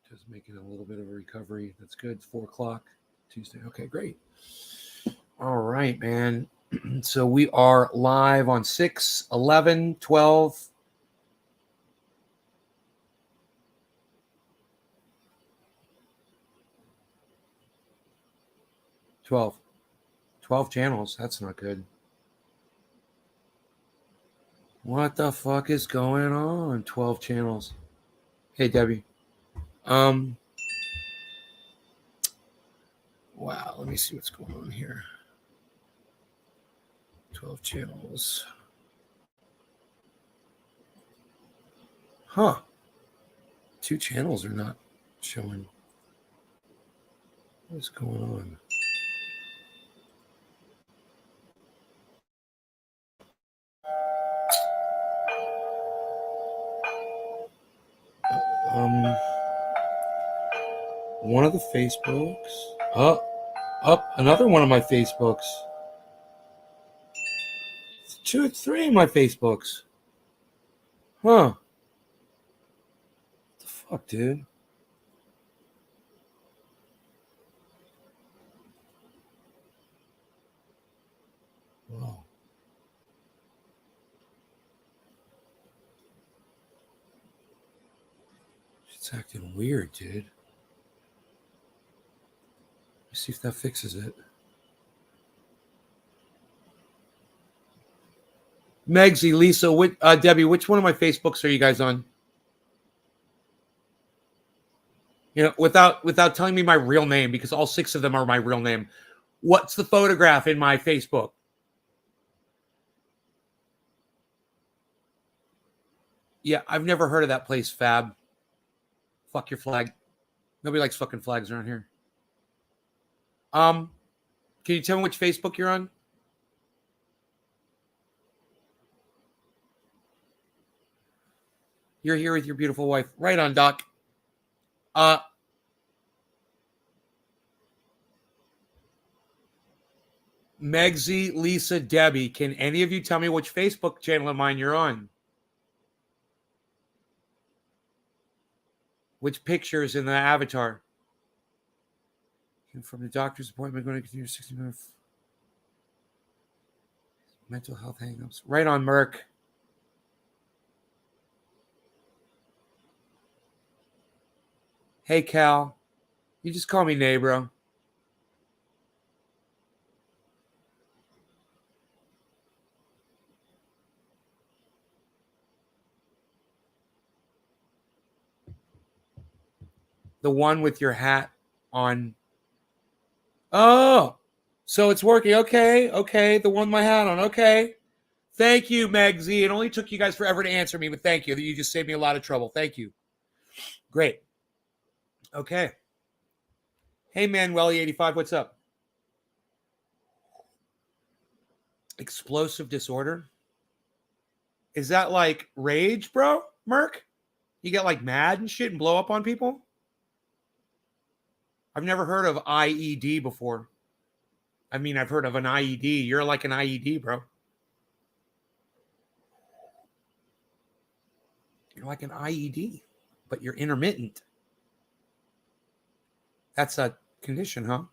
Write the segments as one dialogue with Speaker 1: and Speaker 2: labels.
Speaker 1: Just making a little bit of a recovery. That's good. It's 4 o'clock Tuesday. Okay, great. All right, man. So we are live on 6, 11, 12. 12 channels. That's not good. What the fuck is going on? 12 channels. Hey, Debbie. Wow, let me see what's going on here. 12 channels. Huh. 2 channels are not showing. What's going on? One of the Facebooks. Up another one of my Facebooks. 2 or 3 of my Facebooks. Huh. What the fuck, dude? Whoa. It's acting weird, dude. Let's see if that fixes it. Megsy, Lisa, Debbie, which one of my Facebooks are you guys on? You know, without telling me my real name, because all 6 of them are my real name. What's the photograph in my Facebook? Yeah, I've never heard of that place, Fab. Fuck your flag. Nobody likes fucking flags around here. Can you tell me which Facebook you're on? You're here with your beautiful wife. Right on, Doc. Megsy, Lisa, Debbie, can any of you tell me which Facebook channel of mine you're on? Which picture is in the avatar? From the doctor's appointment, going to continue 60 minutes. Mental health hangups. Right on, Merck. Hey, Cal. You just call me Nay, bro. The one with your hat on. Oh, so it's working. Okay. The one with my hat on. Okay. Thank you, Megsy. It only took you guys forever to answer me, but thank you. You just saved me a lot of trouble. Thank you. Great. Okay. Hey, Manueli85, what's up? Explosive disorder? Is that like rage, bro, Merc? You get like mad and shit and blow up on people? I've never heard of IED before. I mean, I've heard of an IED. You're like an IED, bro. You're like an IED, but you're intermittent. That's a condition, huh?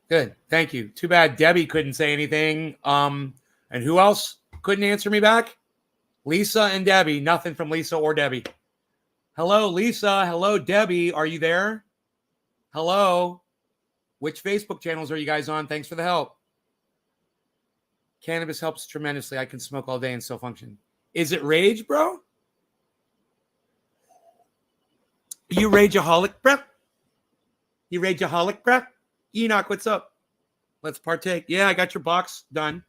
Speaker 1: Good. Thank you. Too bad Debbie couldn't say anything. And who else couldn't answer me back? Lisa and Debbie. Nothing from Lisa or Debbie. Hello, Lisa. Hello, Debbie. Are you there? Hello. Which Facebook channels are you guys on? Thanks for the help. Cannabis helps tremendously. I can smoke all day and still function. Is it rage, bro? You rageaholic, bro? You rageaholic, bro? Enoch, what's up? Let's partake. Yeah, I got your box done.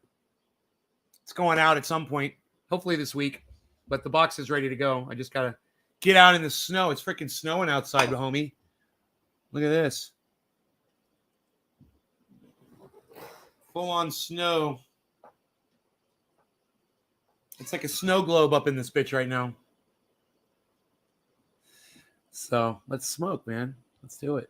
Speaker 1: It's going out at some point, hopefully this week. But the box is ready to go. I just got to get out in the snow. It's freaking snowing outside, homie. Look at this. Full on snow. It's like a snow globe up in this bitch right now. So let's smoke, man. Let's do it.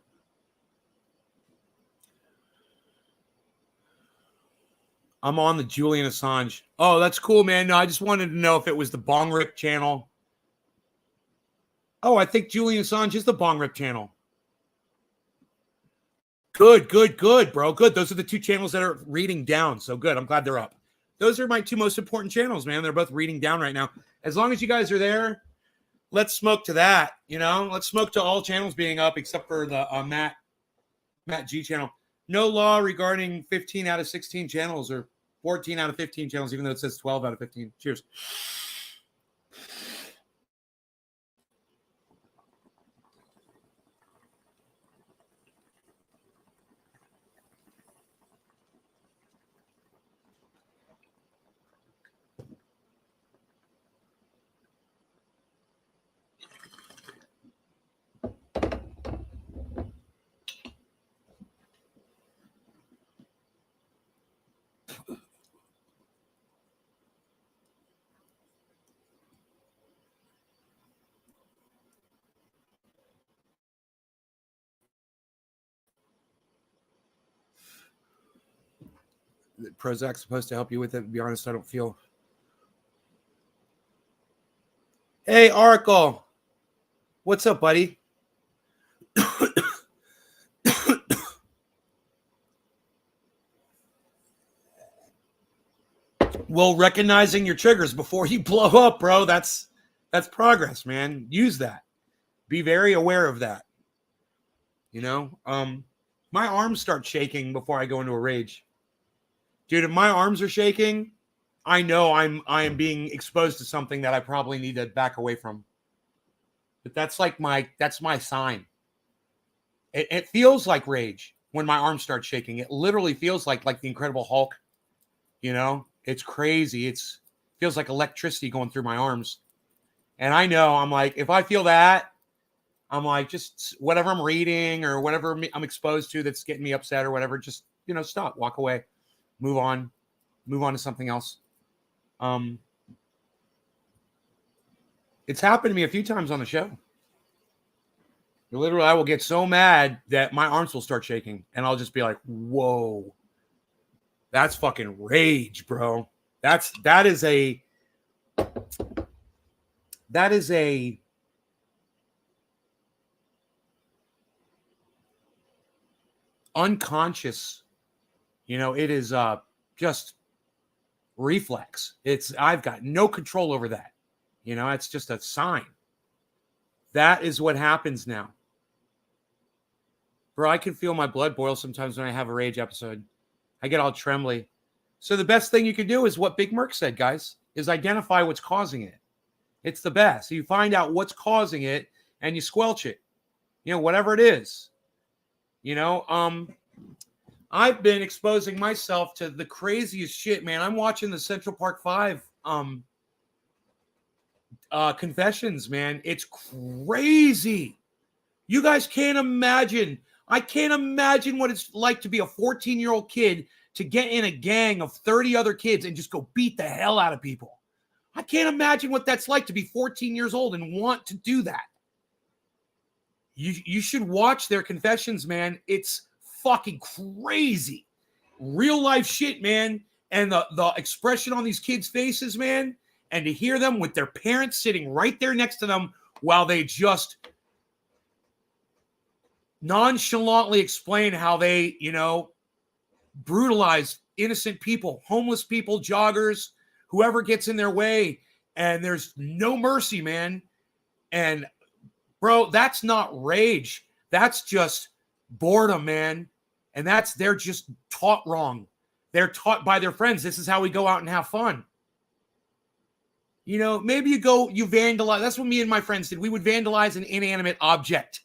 Speaker 1: I'm on the Julian Assange. Oh, that's cool, man. No, I just wanted to know if it was the Bong Rip channel. Oh, I think Julian Assange is the Bong Rip channel. Good, bro. Good. Those are the two channels that are reading down. So good. I'm glad they're up. Those are my two most important channels, man. They're both reading down right now. As long as you guys are there, let's smoke to that. Let's smoke to all channels being up except for the Matt G channel. No law regarding 15 out of 16 channels or 14 out of 15 channels, even though it says 12 out of 15. Cheers. Prozac's supposed to help you with it. To be honest, I don't feel. Hey, Oracle. What's up, buddy? Well, recognizing your triggers before you blow up, bro, that's progress, man. Use that. Be very aware of that. My arms start shaking before I go into a rage. Dude, if my arms are shaking, I know I am being exposed to something that I probably need to back away from. But that's my sign. It feels like rage when my arms start shaking. It literally feels like the Incredible Hulk. It's crazy. It feels like electricity going through my arms. And I know, I'm like, if I feel that, I'm like, just whatever I'm reading or whatever I'm exposed to that's getting me upset or whatever, just, stop, walk away, move on to something else. It's happened to me a few times on the show. Literally, I will get so mad that my arms will start shaking and I'll just be like, whoa, that's fucking rage, bro. That is a unconscious, it is just reflex. I've got no control over that. It's just a sign. That is what happens now. Bro, I can feel my blood boil sometimes when I have a rage episode. I get all trembly. So the best thing you can do is what Big Merc said, guys, is identify what's causing it. It's the best. So you find out what's causing it and you squelch it. Whatever it is. I've been exposing myself to the craziest shit, man. I'm watching the Central Park 5 confessions, man. It's crazy. You guys can't imagine. I can't imagine what it's like to be a 14-year-old kid to get in a gang of 30 other kids and just go beat the hell out of people. I can't imagine what that's like to be 14 years old and want to do that. You should watch their confessions, man. It's fucking crazy. Real life shit, man. And the expression on these kids' faces, man, and to hear them with their parents sitting right there next to them while they just nonchalantly explain how they, brutalize innocent people, homeless people, joggers, whoever gets in their way. And there's no mercy, man. And bro, that's not rage. That's just boredom, man. And they're just taught wrong. They're taught by their friends. This is how we go out and have fun. Maybe you vandalize. That's what me and my friends did. We would vandalize an inanimate object.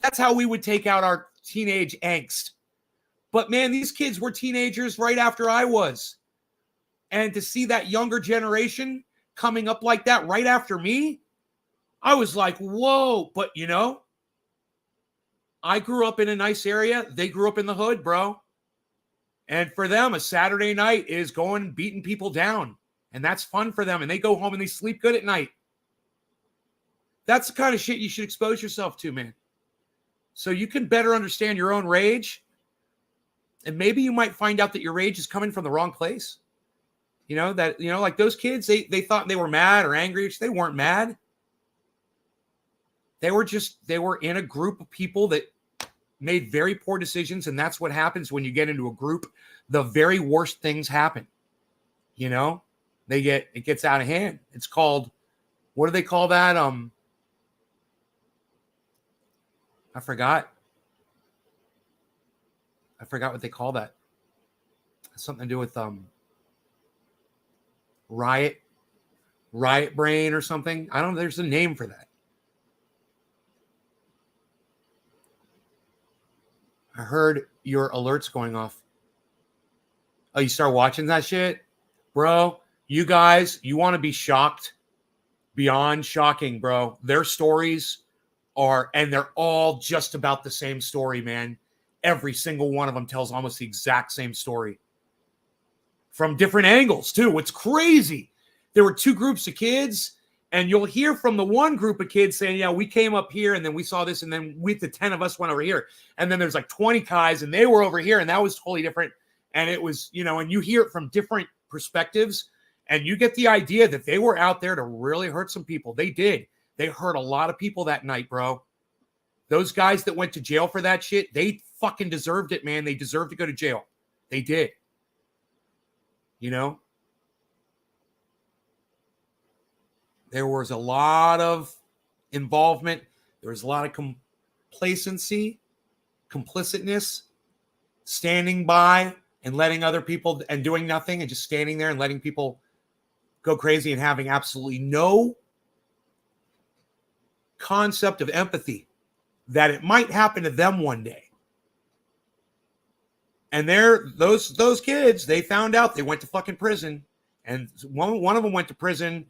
Speaker 1: That's how we would take out our teenage angst. But man, these kids were teenagers right after I was. And to see that younger generation coming up like that right after me, I was like, whoa. But I grew up in a nice area. They grew up in the hood, bro. And for them, a Saturday night is going beating people down. And that's fun for them. And they go home and they sleep good at night. That's the kind of shit you should expose yourself to, man. So you can better understand your own rage. And maybe you might find out that your rage is coming from the wrong place. You know, that, you know, like those kids, they thought they were mad or angry. They weren't mad. They were in a group of people that made very poor decisions. And that's what happens when you get into a group. The very worst things happen. You know, it gets out of hand. It's called, what do they call that? I forgot what they call that. It's something to do with riot brain or something. I don't know. There's a name for that. I heard your alerts going off. Oh, you start watching that shit? Bro, you guys, you want to be shocked? Beyond shocking, bro. Their stories and they're all just about the same story, man. Every single one of them tells almost the exact same story. From different angles, too. It's crazy. There were two groups of kids, and you'll hear from the one group of kids saying, yeah, we came up here, and then we saw this, and then the 10 of us went over here. And then there's like 20 guys, and they were over here, and that was totally different. And it was, you know, and you hear it from different perspectives, and you get the idea that they were out there to really hurt some people. They did. They hurt a lot of people that night, bro. Those guys that went to jail for that shit, they fucking deserved it, man. They deserved to go to jail. They did. You know? There was a lot of involvement. There was a lot of complacency, complicitness, standing by and letting other people and doing nothing and just standing there and letting people go crazy and having absolutely no concept of empathy that it might happen to them one day. And those kids, they found out, they went to fucking prison, and one of them went to prison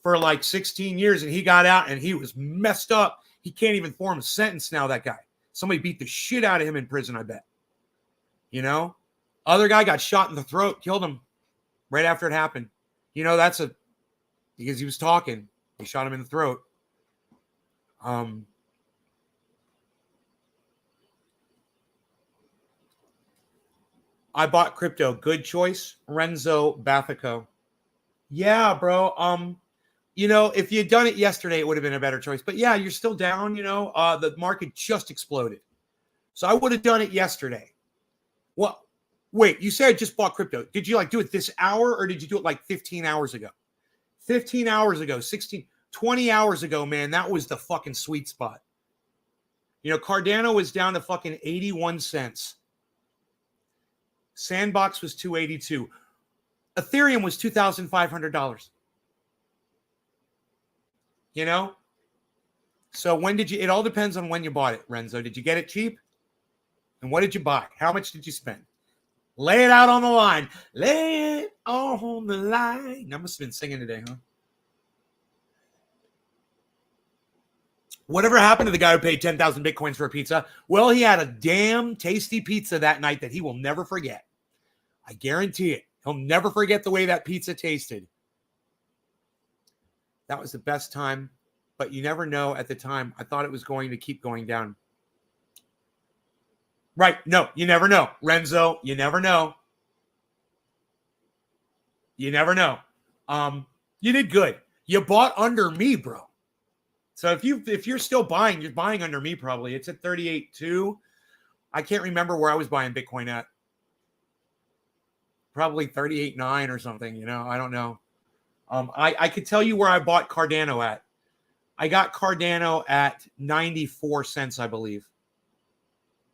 Speaker 1: for like 16 years, and he got out and he was messed up. He can't even form a sentence now, that guy. Somebody beat the shit out of him in prison, I bet. You know? Other guy got shot in the throat, killed him right after it happened. You know, because he was talking. He shot him in the throat. I bought crypto. Good choice, Renzo Bathico. Yeah, bro. You know, if you had done it yesterday, it would have been a better choice. But yeah, you're still down, you know. The market just exploded. So I would have done it yesterday. Well, wait, you said I just bought crypto. Did you like do it this hour, or did you do it like 15 hours ago? 15 hours ago, 20 hours ago, man, that was the fucking sweet spot. You know, Cardano was down to fucking 81 cents. Sandbox was 282. Ethereum was $2,500. You know? So when did you, it all depends on when you bought it, Renzo. Did you get it cheap? And what did you buy? How much did you spend? Lay it out on the line. Lay it on the line. I must have been singing today, huh? Whatever happened to the guy who paid 10,000 Bitcoins for a pizza? Well, he had a damn tasty pizza that night that he will never forget. I guarantee it. He'll never forget the way that pizza tasted. That was the best time, but you never know at the time. I thought it was going to keep going down. Right. No, you never know. Renzo, you never know. You never know. You did good. You bought under me, bro. So if you're still buying, you're buying under me probably. It's at 38.2. I can't remember where I was buying Bitcoin at. Probably 38.9 or something, you know. I don't know. I could tell you where I bought Cardano at. I got Cardano at 94 cents, I believe.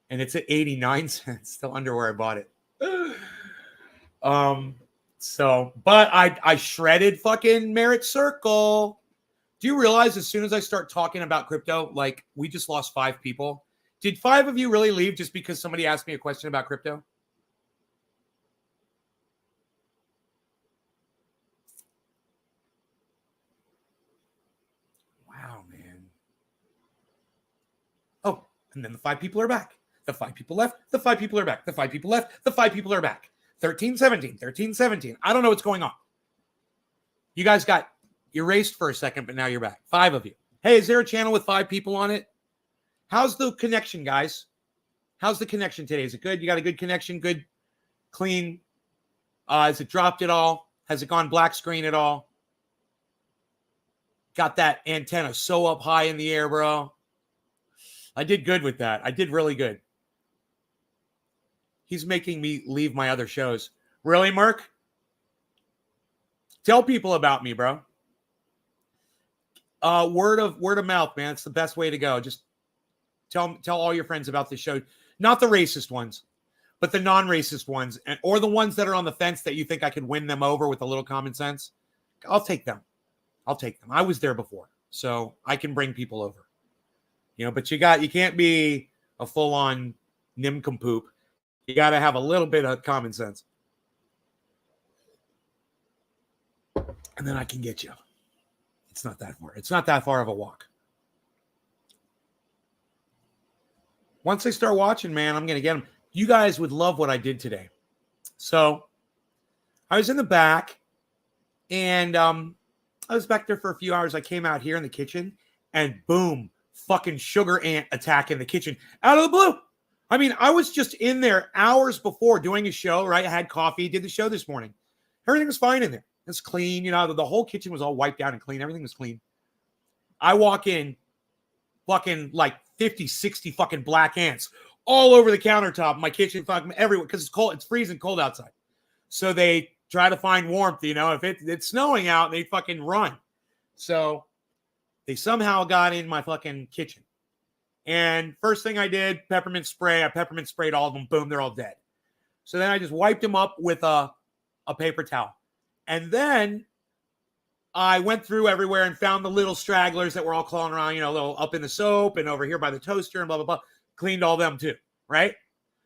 Speaker 1: And it's at 89 cents, still under where I bought it. But I shredded fucking Merit Circle. Do you realize as soon as I start talking about crypto, like we just lost 5 people? Did 5 of you really leave just because somebody asked me a question about crypto? Wow, man. Oh, and then the 5 people are back. The 5 people left. The 5 people are back. The 5 people left. The 5 people are back. 13, 17, 13, 17. I don't know what's going on. You guys got erased for a second, but now you're back. 5 of you. Hey, is there a channel with 5 people on it? How's the connection, guys? How's the connection today? Is it good? You got a good connection? Good, clean? Has it dropped at all? Has it gone black screen at all? Got that antenna so up high in the air, bro. I did good with that. I did really good. He's making me leave my other shows. Really, Merc? Tell people about me, bro. Word of mouth, man. It's the best way to go. Just tell all your friends about this show. Not the racist ones, but the non-racist ones, or the ones that are on the fence that you think I could win them over with a little common sense. I'll take them. I was there before, so I can bring people over. But you can't be a full-on nincompoop. You got to have a little bit of common sense. And then I can get you. It's not that far. It's not that far of a walk. Once I start watching, man, I'm going to get them. You guys would love what I did today. So I was in the back, and I was back there for a few hours. I came out here in the kitchen, and boom, fucking sugar ant attack in the kitchen out of the blue. I mean, I was just in there hours before doing a show, right? I had coffee, did the show this morning. Everything was fine in there. It's clean. The whole kitchen was all wiped out and clean. Everything was clean. I walk in, fucking like 50, 60 fucking black ants all over the countertop, my kitchen, fucking everywhere, because it's cold. It's freezing cold outside. So they try to find warmth, if it's snowing out, they fucking run. So they somehow got in my fucking kitchen. And first thing I did, peppermint spray. I peppermint sprayed all of them. Boom, they're all dead. So then I just wiped them up with a paper towel. And then I went through everywhere and found the little stragglers that were all crawling around, a little up in the soap and over here by the toaster and blah, blah, blah. Cleaned all them too, right?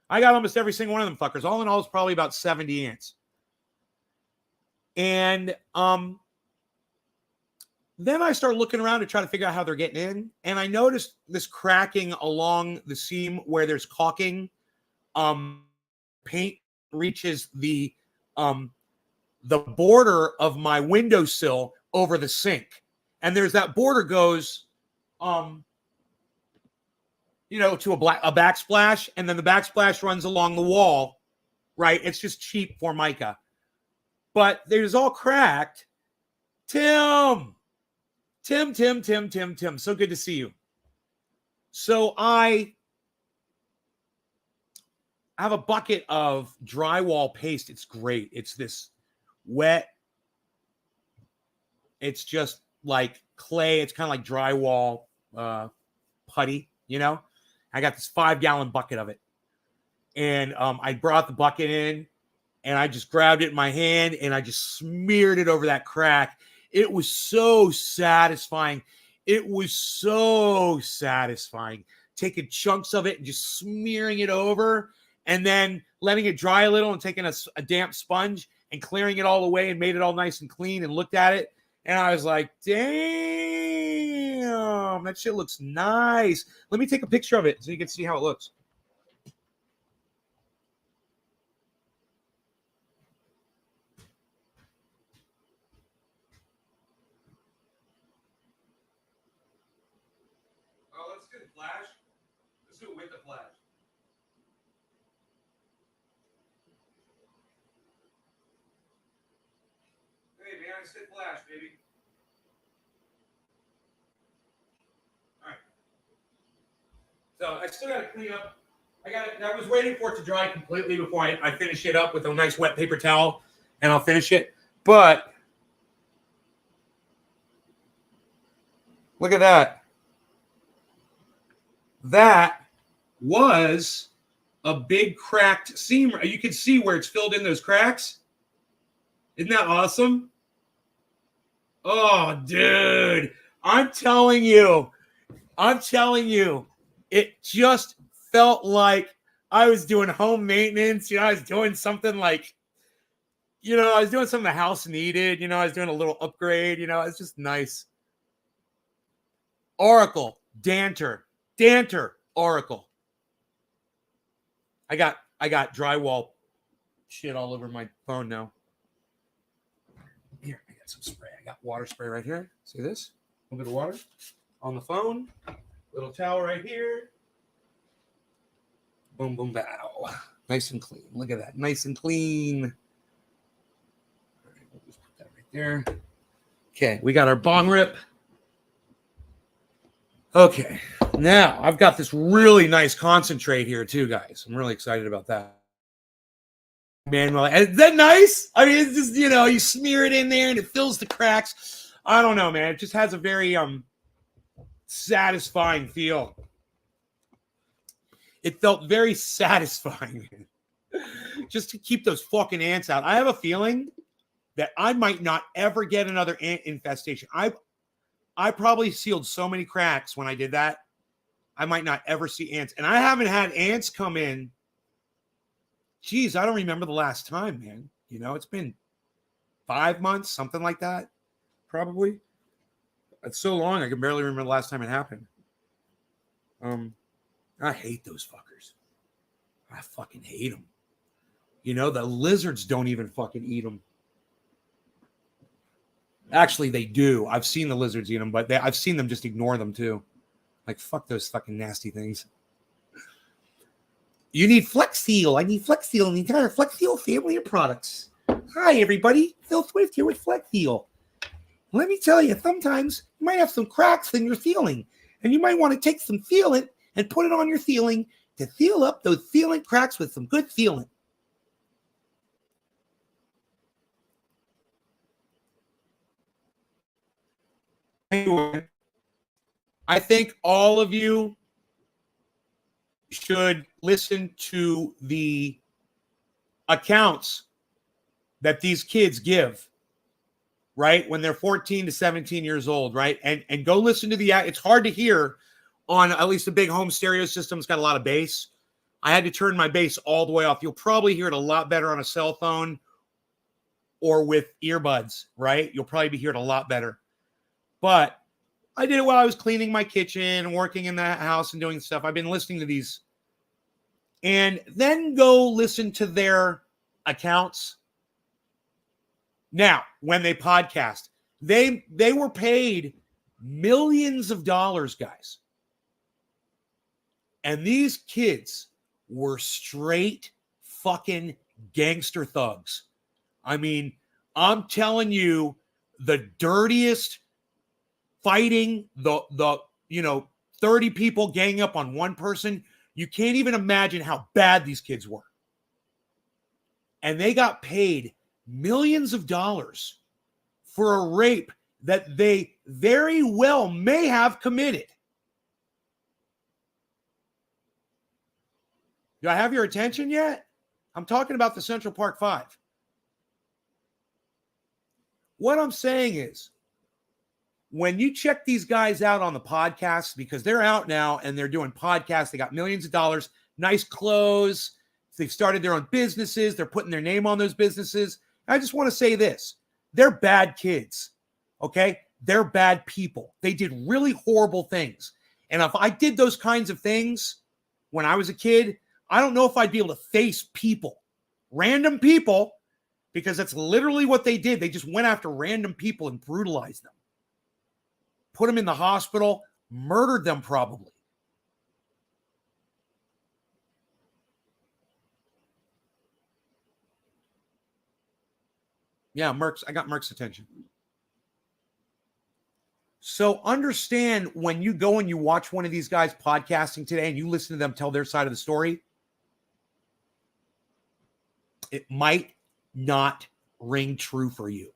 Speaker 1: I got almost every single one of them fuckers. All in all, it's probably about 70 ants. And then I start looking around to try to figure out how they're getting in. And I noticed this cracking along the seam where there's caulking. Paint reaches the border of my windowsill over the sink. And there's that border goes, to a backsplash. And then the backsplash runs along the wall, right? It's just cheap Formica. But there's all cracked. Tim. So good to see you. So I have a bucket of drywall paste. It's great. It's this wet. It's just like clay. It's kind of like drywall putty, I got this 5-gallon bucket of it. And I brought the bucket in, and I just grabbed it in my hand, and I just smeared it over that crack. It was so satisfying. Taking chunks of it and just smearing it over, and then letting it dry a little and taking a damp sponge and clearing it all away and made it all nice and clean, and looked at it. And I was like, damn, that shit looks nice. Let me take a picture of it so you can see how it looks. Oh, let's do the flash. Let's do it with the flash. Hey, man, it's hit flash, baby. All right. So I still got to clean up. I was waiting for it to dry completely before I finish it up with a nice wet paper towel, and I'll finish it. But look at that. That was a big cracked seam. You can see where it's filled in those cracks. Isn't that awesome? Oh, dude. I'm telling you, it just felt like I was doing home maintenance. I was doing something like, I was doing something the house needed. I was doing a little upgrade. It's just nice. Oracle, Danter, Oracle. I got drywall shit all over my phone now. Here, I got some spray. I got water spray right here. See this? A little bit of water on the phone. Little towel right here. Boom, boom, bow. Nice and clean. Look at that. Nice and clean. All right, we'll just put that right there. Okay, we got our bong rip. Okay, now I've got this really nice concentrate here too, guys. I'm really excited about that. Manual, is that nice? I mean, it's just, you smear it in there and it fills the cracks. I don't know, man. It just has a very satisfying feel. It felt very satisfying just to keep those fucking ants out. I have a feeling that I might not ever get another ant infestation. I probably sealed so many cracks when I did that. I might not ever see ants. And I haven't had ants come in. Geez, I don't remember the last time, man. It's been 5 months, something like that, probably. It's so long, I can barely remember the last time it happened. I hate those fuckers. I fucking hate them. The lizards don't even fucking eat them. Actually, they do. I've seen the lizards eat them, but I've seen them just ignore them too. Like, fuck those fucking nasty things. You need Flex Seal. I need Flex Seal and the entire Flex Seal family of products. Hi, everybody. Phil Swift here with Flex Seal. Let me tell you, sometimes you might have some cracks in your ceiling, and you might want to take some sealant and put it on your ceiling to seal up those sealant cracks with some good sealant. I think all of you should listen to the accounts that these kids give, right? When they're 14 to 17 years old, right? And go listen to it's hard to hear on at least a big home stereo system. It's got a lot of bass. I had to turn my bass all the way off. You'll probably hear it a lot better on a cell phone or with earbuds, right? You'll probably be hearing a lot better. But I did it while I was cleaning my kitchen and working in the house and doing stuff. I've been listening to these. And then go listen to their accounts. Now, when they podcast, they were paid millions of dollars, guys. And these kids were straight fucking gangster thugs. I mean, I'm telling you, the dirtiest fighting, the 30 people ganging up on one person. You can't even imagine how bad these kids were. And they got paid millions of dollars for a rape that they very well may have committed. Do I have your attention yet? I'm talking about the Central Park Five. What I'm saying is, when you check these guys out on the podcast, because they're out now and they're doing podcasts, they got millions of dollars, nice clothes, they've started their own businesses, they're putting their name on those businesses. I just want to say this. They're bad kids, okay? They're bad people. They did really horrible things. And if I did those kinds of things when I was a kid, I don't know if I'd be able to face people, random people, because that's literally what they did. They just went after random people and brutalized them. Put them in the hospital, murdered them probably. Yeah, I got Merck's attention. So understand, when you go and you watch one of these guys podcasting today and you listen to them tell their side of the story, it might not ring true for you,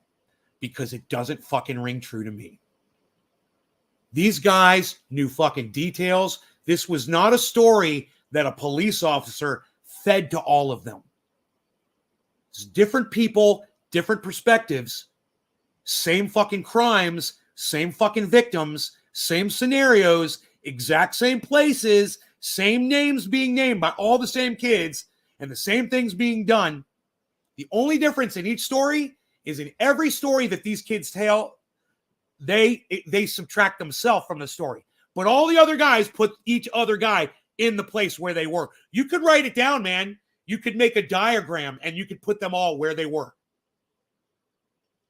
Speaker 1: because it doesn't fucking ring true to me. These guys knew fucking details. This was not a story that a police officer fed to all of them. It's different people, different perspectives, same fucking crimes, same fucking victims, same scenarios, exact same places, same names being named by all the same kids, and the same things being done. The only difference in each story is, in every story that these kids tell, they subtract themselves from the story. But all the other guys put each other guy in the place where they were. You could write it down, man. You could make a diagram and you could put them all where they were.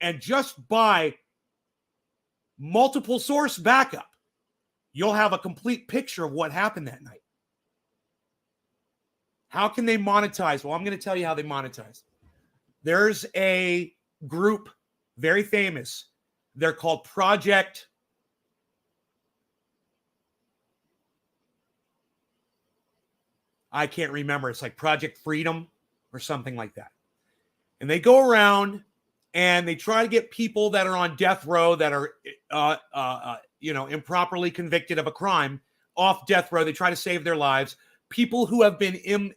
Speaker 1: And just by multiple source backup, you'll have a complete picture of what happened that night. How can they monetize? Well, I'm going to tell you how they monetize. There's a group, very famous. They're called Project. I can't remember. It's like Project Freedom or something like that. And they go around and they try to get people that are on death row that are, improperly convicted of a crime off death row. They try to save their lives. People who have been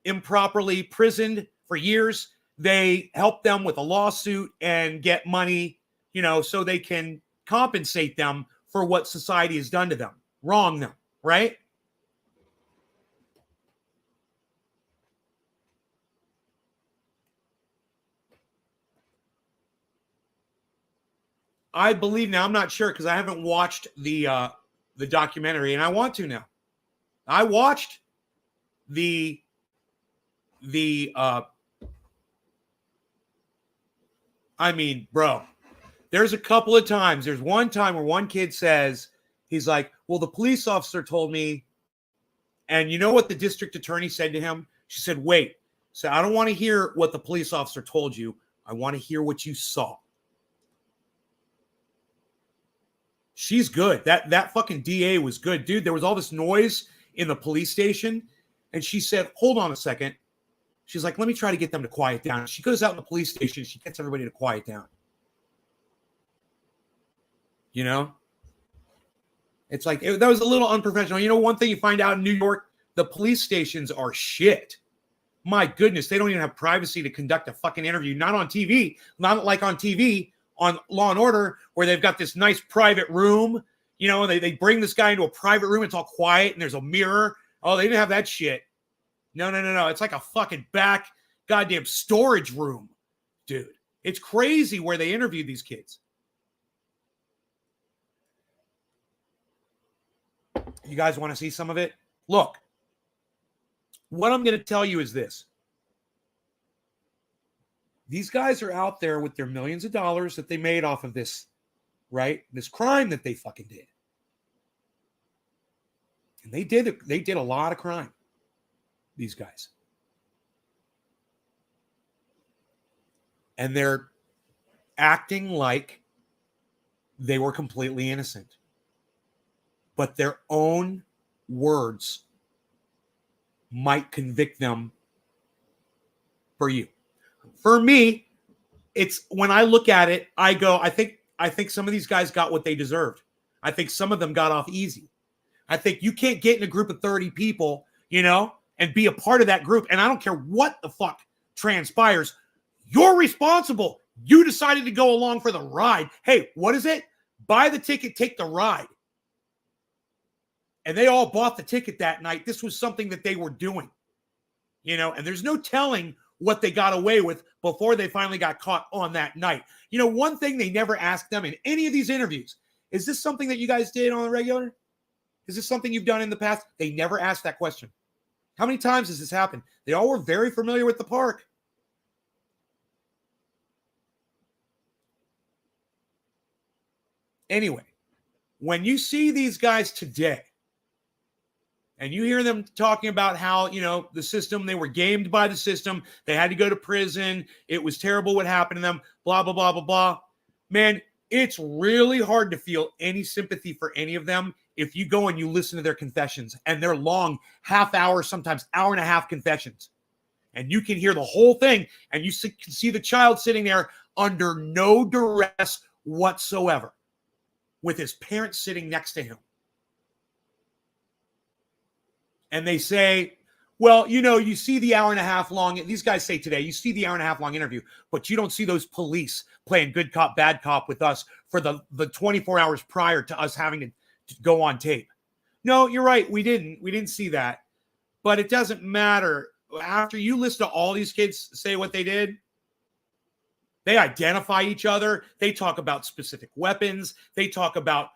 Speaker 1: improperly prisoned for years, they help them with a lawsuit and get money, so they can compensate them for what society has done to them, wrong them, right? I believe now, I'm not sure because I haven't watched the documentary, and I want to now. I watched bro, there's a couple of times. There's one time where one kid says, he's like, well, the police officer told me, and you know what the district attorney said to him? She said, wait, so I don't want to hear what the police officer told you. I want to hear what you saw. She's good. That fucking DA was good. Dude, there was all this noise in the police station, and she said, hold on a second. She's like, let me try to get them to quiet down. She goes out in the police station. She gets everybody to quiet down. It's like, that was a little unprofessional. One thing you find out in New York, the police stations are shit. My goodness, they don't even have privacy to conduct a fucking interview. Not on TV. Not like on TV on Law and Order, where they've got this nice private room. They bring this guy into a private room. It's all quiet, and there's a mirror. Oh, they didn't have that shit. No. It's like a fucking back goddamn storage room, dude. It's crazy where they interviewed these kids. You guys want to see some of it? Look, what I'm going to tell you is this. These guys are out there with their millions of dollars that they made off of this, right? This crime that they fucking did. And they did a lot of crime, these guys. And they're acting like they were completely innocent. But their own words might convict them for you. For me, it's when I look at it, I go, I think some of these guys got what they deserved. I think some of them got off easy. I think you can't get in a group of 30 people, and be a part of that group. And I don't care what the fuck transpires. You're responsible. You decided to go along for the ride. Hey, what is it? Buy the ticket, take the ride. And they all bought the ticket that night. This was something that they were doing, and there's no telling what they got away with before they finally got caught on that night. One thing they never asked them in any of these interviews, is this something that you guys did on the regular? Is this something you've done in the past? They never asked that question. How many times has this happened? They all were very familiar with the park. Anyway, when you see these guys today, and you hear them talking about how, the system, they were gamed by the system. They had to go to prison. It was terrible what happened to them, blah, blah, blah, blah, blah. Man, it's really hard to feel any sympathy for any of them if you go and you listen to their confessions. And they're long, half-hour, sometimes hour-and-a-half confessions. And you can hear the whole thing, and you can see the child sitting there under no duress whatsoever with his parents sitting next to him. And they say, well, you see the hour and a half long, these guys say today, you see the hour and a half long interview, but you don't see those police playing good cop, bad cop with us for the 24 hours prior to us having to go on tape. No, you're right. We didn't see that, but it doesn't matter. After you listen to all these kids say what they did, they identify each other. They talk about specific weapons. They talk about,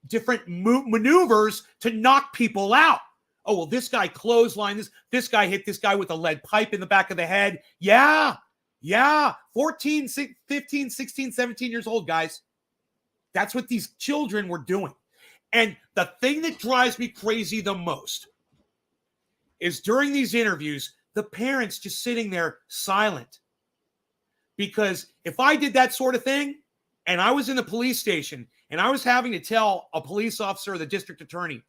Speaker 1: different maneuvers to knock people out. Oh, well, this guy clotheslined this guy hit this guy with a lead pipe in the back of the head. Yeah. 14, 15, 16, 17 years old, guys. That's what these children were doing. And the thing that drives me crazy the most is during these interviews, the parents just sitting there silent. Because if I did that sort of thing and I was in the police station and I was having to tell a police officer or the district attorney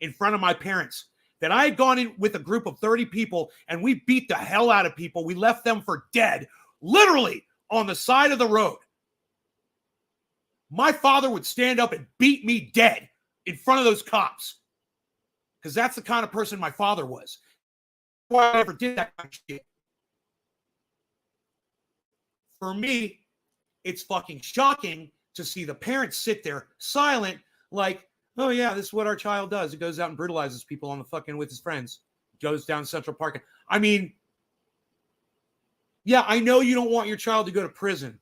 Speaker 1: in front of my parents that I had gone in with a group of 30 people and we beat the hell out of people, we left them for dead, literally on the side of the road, my father would stand up and beat me dead in front of those cops. Because that's the kind of person my father was. Why I ever did that kind of shit. For me, it's fucking shocking to see the parents sit there silent, like, oh yeah, this is what our child does. It goes out and brutalizes people on the fucking with his friends. Goes down Central Park. I mean, yeah, I know you don't want your child to go to prison.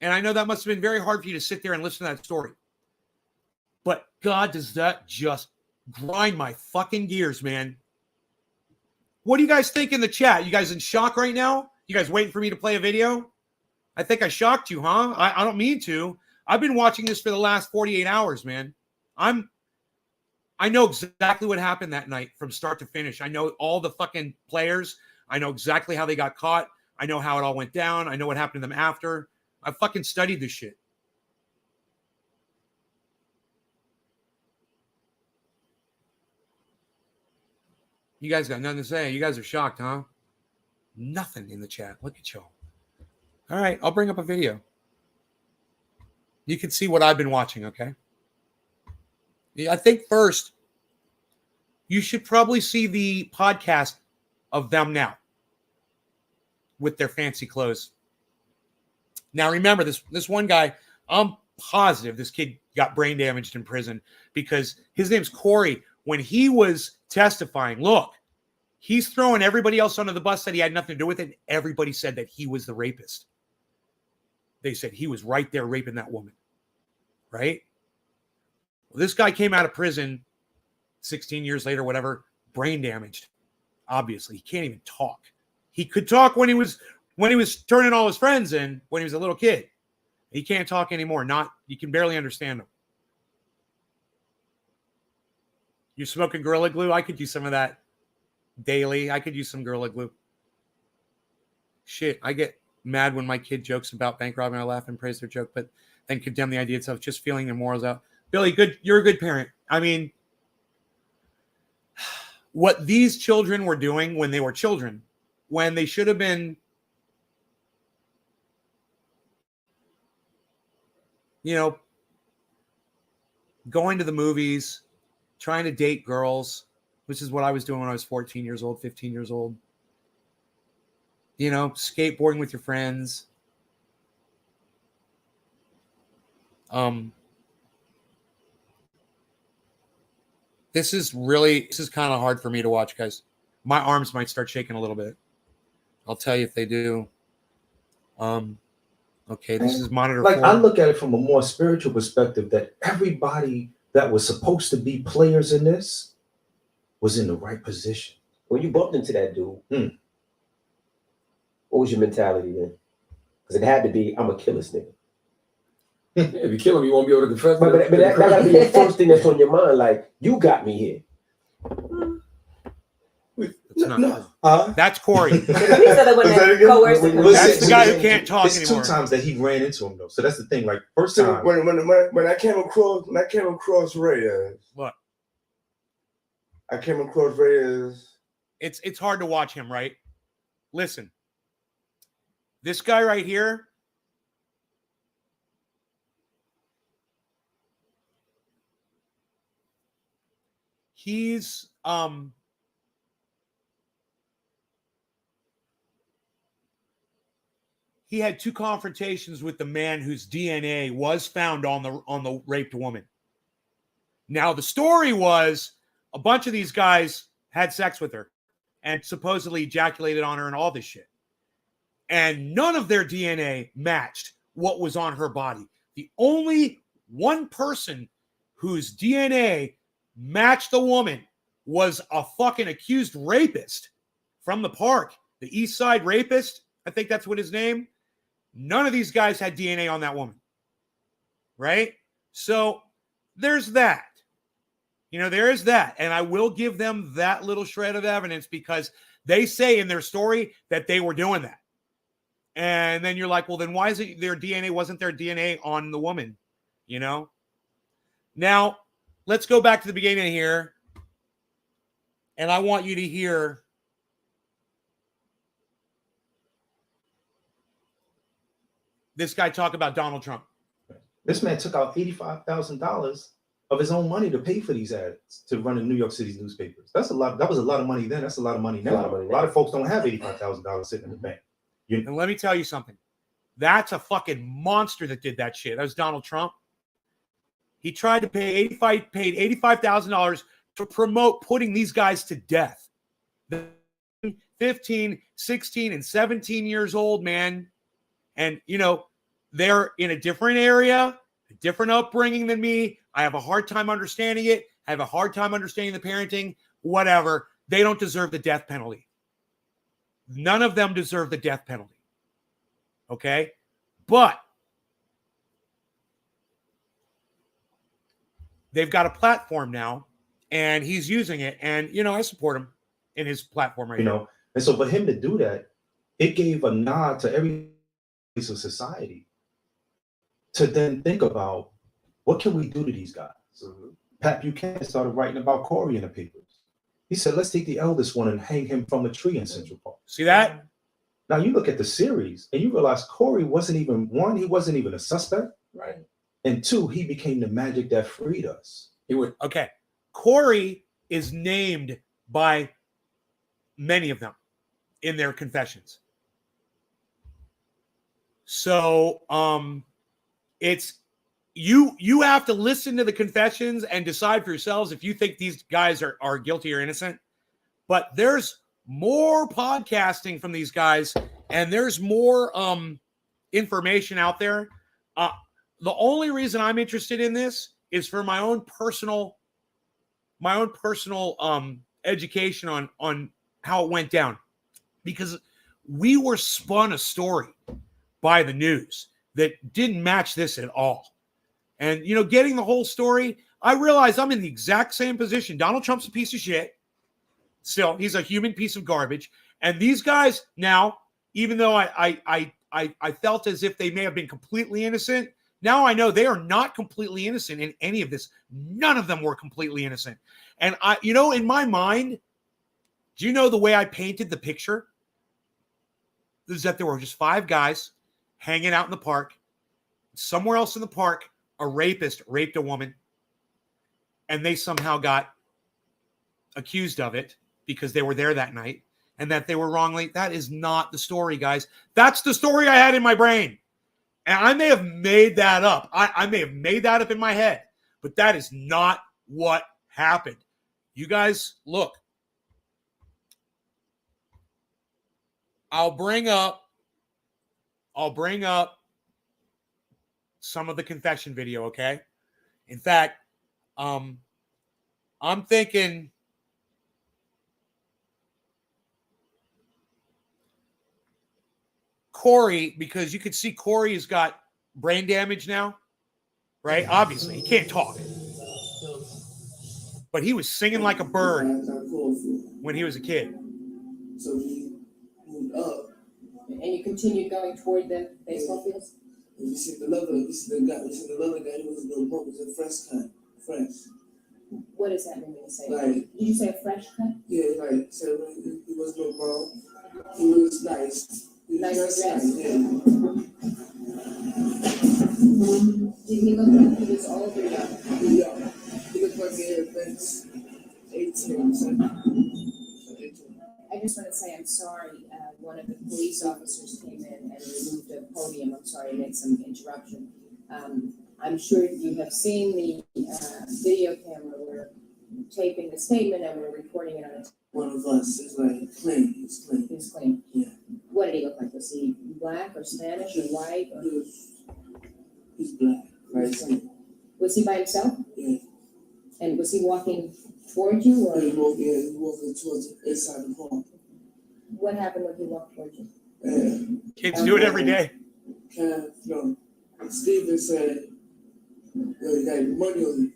Speaker 1: And I know that must have been very hard for you to sit there and listen to that story. But God, does that just grind my fucking gears, man. What do you guys think in the chat? You guys in shock right now? You guys waiting for me to play a video? I think I shocked you, huh? I don't mean to. I've been watching this for the last 48 hours, man. I know exactly what happened that night from start to finish. I know all the fucking players. I know exactly how they got caught. I know how it all went down. I know what happened to them after. I fucking studied this shit. You guys got nothing to say. You guys are shocked, huh? Nothing in the chat. Look at y'all. All right, I'll bring up a video. You can see what I've been watching, okay? I think first, you should probably see the podcast of them now with their fancy clothes. Now, remember, this one guy, I'm positive this kid got brain damaged in prison because his name's Corey. When he was testifying, look, he's throwing everybody else under the bus that he had nothing to do with it. Everybody said that he was the rapist. They said he was right there raping that woman, right? Well, this guy came out of prison 16 years later, whatever, brain damaged. Obviously, he can't even talk. He could talk when he was turning all his friends in when he was a little kid. He can't talk anymore. You can barely understand him. You smoking Gorilla Glue? I could use some of that daily. I could use some Gorilla Glue. Shit, I get mad when my kid jokes about bank robbing. I laugh and praise their joke, but then condemn the idea itself, just feeling their morals out. Billy, you're a good parent. I mean, what these children were doing when they were children, when they should have been, going to the movies, trying to date girls, which is what I was doing when I was 14 years old, 15 years old. Skateboarding with your friends. This is kind of hard for me to watch, guys. My arms might start shaking a little bit. I'll tell you if they do. Okay, this is monitor.
Speaker 2: Like, 4. I look at it from a more spiritual perspective that everybody that was supposed to be players in this was in the right position.
Speaker 3: When you bumped into that dude, what was your mentality then? Because it had to be, I'm going to kill this nigga.
Speaker 4: Yeah, if you kill him, you won't be able to confess.
Speaker 3: But that got to be the first thing that's on your mind. Like, you got me here.
Speaker 1: That's Corey.
Speaker 5: That's
Speaker 1: the guy who can't talk
Speaker 2: it's
Speaker 1: anymore.
Speaker 2: 2 times that he ran into him though, so that's the thing. Like first time
Speaker 6: when I came across Reyes.
Speaker 1: What?
Speaker 6: I came across Reyes.
Speaker 1: It's hard to watch him, right? Listen, this guy right here. He's he had 2 confrontations with the man whose DNA was found on the raped woman. Now, the story was a bunch of these guys had sex with her and supposedly ejaculated on her and all this shit. And none of their DNA matched what was on her body. The only one person whose DNA matched the woman was a fucking accused rapist from the park, the East Side rapist. I think that's what his name. None of these guys had DNA on that woman. Right? So there's that. You know, there is that. And I will give them that little shred of evidence because they say in their story that they were doing that. And then you're like, well, then why is it their DNA wasn't their DNA on the woman? You know? Now, let's go back to the beginning here. And I want you to hear this guy talk about Donald Trump.
Speaker 2: This man took out $85,000 of his own money to pay for these ads to run in New York City's newspapers. That's a lot. That was a lot of money then. That's a lot of money now. A lot of folks don't have $85,000 sitting in the bank.
Speaker 1: And let me tell you something. That's a fucking monster that did that shit. That was Donald Trump. He tried to pay $85,000 to promote putting these guys to death. 15, 16, and 17 years old, man. And, you know, they're in a different area, a different upbringing than me. I have a hard time understanding it. I have a hard time understanding the parenting, whatever. They don't deserve the death penalty. None of them deserve the death penalty. Okay? But they've got a platform now, and he's using it. And, you know, I support him in his platform right now.
Speaker 2: And so for him to do that, it gave a nod to every piece of society to then think about what can we do to these guys. Pat Buchanan started writing about Corey in the papers. He said, let's take the eldest one and hang him from a tree in Central Park.
Speaker 1: See that?
Speaker 2: Now you look at the series and you realize Corey wasn't even, one, he wasn't even a suspect.
Speaker 3: Right.
Speaker 2: And two, he became the magic that freed us.
Speaker 4: He would.
Speaker 1: Okay. Corey is named by many of them in their confessions. So it's you have to listen to the confessions and decide for yourselves if you think these guys are guilty or innocent. But there's more podcasting from these guys, and there's more information out there. The only reason I'm interested in this is for my own personal education on how it went down, because we were spun a story by the news that didn't match this at all. And, you know, getting the whole story, I realize I'm in the exact same position. Donald Trump's a piece of shit. Still, he's a human piece of garbage. And these guys now, even though I felt as if they may have been completely innocent, now I know they are not completely innocent in any of this. None of them were completely innocent. And you know, in my mind, do you know the way I painted the picture? Is that there were just 5 guys hanging out in the park. Somewhere else in the park, a rapist raped a woman, and they somehow got accused of it because they were there that night, and that they were wrongly. That is not the story, guys. That's the story I had in my brain. And I may have made that up. I may have made that up in my head, but that is not what happened. You guys, look. I'll bring up some of the confession video, okay? In fact, I'm thinking Corey, because you can see Corey has got brain damage now, right? Obviously, he can't talk. But he was singing like a bird when he was a kid.
Speaker 5: So he moved up.
Speaker 7: And you continued going toward the baseball fields?
Speaker 5: And you see the other guy, he was no more, was a fresh cut. Fresh.
Speaker 7: What does that mean when you say?
Speaker 5: Like,
Speaker 7: did you say a fresh cut?
Speaker 5: Yeah, like, so he was no wrong. He was nice.
Speaker 7: Nice dressed?
Speaker 5: Yeah.
Speaker 7: Did he look like he was old or young?
Speaker 5: Yeah. He looked like he had been 18, so 18.
Speaker 7: I just want to say I'm sorry. One of the police officers came in and removed a podium. I'm sorry, I made some interruption. I'm sure you have seen the video camera. We're taping the statement and we're recording it on a.
Speaker 5: One of us is like clean. He's clean.
Speaker 7: He's clean.
Speaker 5: Yeah.
Speaker 7: What did he look like? Was he black or Spanish or white? Or?
Speaker 5: He's black. Right.
Speaker 7: Was he by himself?
Speaker 5: Yeah.
Speaker 7: And was he walking toward you or?
Speaker 5: He walking towards the inside the hall.
Speaker 7: What happened when he walked toward you?
Speaker 1: Kids do it every day.
Speaker 5: Steven said, yo, you got money on you.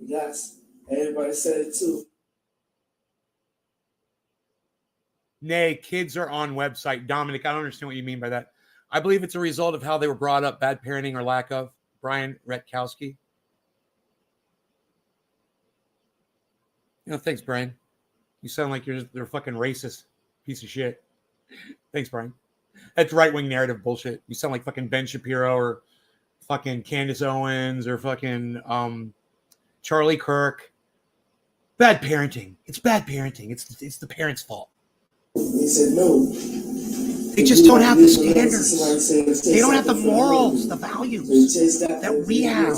Speaker 5: Yes. Everybody said it too.
Speaker 1: Nay, kids are on website. Dominic, I don't understand what you mean by that. I believe it's a result of how they were brought up, bad parenting or lack of. Brian Retkowski. Thanks, Brian. You sound like they're fucking racist piece of shit. Thanks, Brian. That's right-wing narrative bullshit. You sound like fucking Ben Shapiro or fucking Candace Owens or fucking Charlie Kirk. Bad parenting. It's bad parenting. It's the parents' fault.
Speaker 5: He said no.
Speaker 1: They just don't have the standards. They don't have the morals, the values that we have.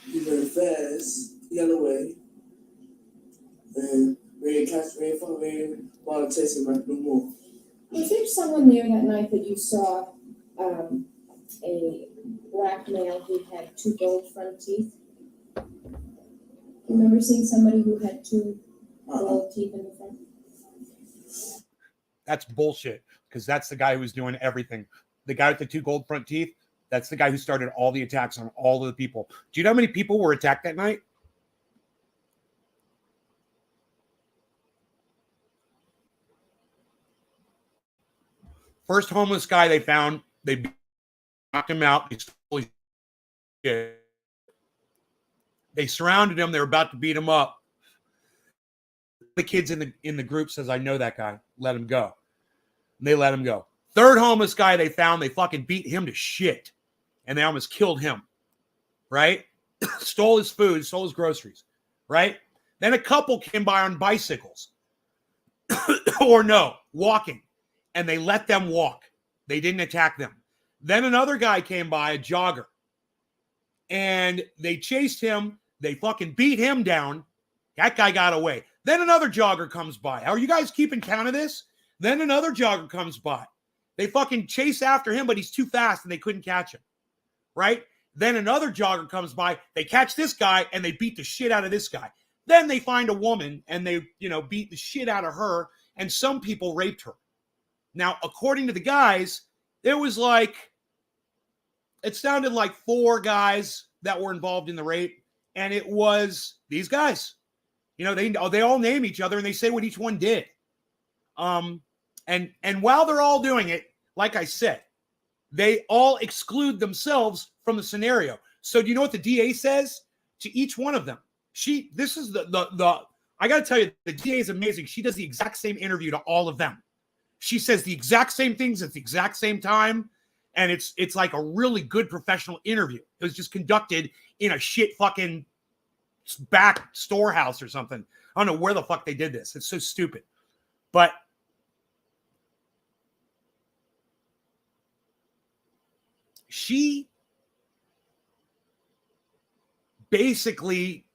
Speaker 5: He ran fast. He got away. And ran while chasing him no more.
Speaker 7: Was there someone there that night that you saw a black male who had 2 gold front teeth? Remember seeing somebody who had 2 gold teeth in the front?
Speaker 1: That's bullshit, because that's the guy who was doing everything. The guy with the 2 gold front teeth, that's the guy who started all the attacks on all of the people. Do you know how many people were attacked that night? First homeless guy they found, they knocked him out. They stole his shit. They surrounded him. They were about to beat him up. The kids in the group says, I know that guy. Let him go. And they let him go. Third homeless guy they found, they fucking beat him to shit. And they almost killed him. Right? Stole his food, stole his groceries. Right? Then a couple came by on bicycles. Or no, walking. And they let them walk. They didn't attack them. Then another guy came by, a jogger. And they chased him. They fucking beat him down. That guy got away. Then another jogger comes by. Are you guys keeping count of this? Then another jogger comes by. They fucking chase after him, but he's too fast and they couldn't catch him. Right? Then another jogger comes by. They catch this guy and they beat the shit out of this guy. Then they find a woman and they, beat the shit out of her. And some people raped her. Now, according to the guys, there was it sounded like 4 guys that were involved in the rape. And it was these guys. They all name each other and they say what each one did. And while they're all doing it, like I said, they all exclude themselves from the scenario. So do you know what the DA says to each one of them? This is I got to tell you, the DA is amazing. She does the exact same interview to all of them. She says the exact same things at the exact same time. And it's like a really good professional interview. It was just conducted in a shit fucking back storehouse or something. I don't know where the fuck they did this. It's so stupid. But she basically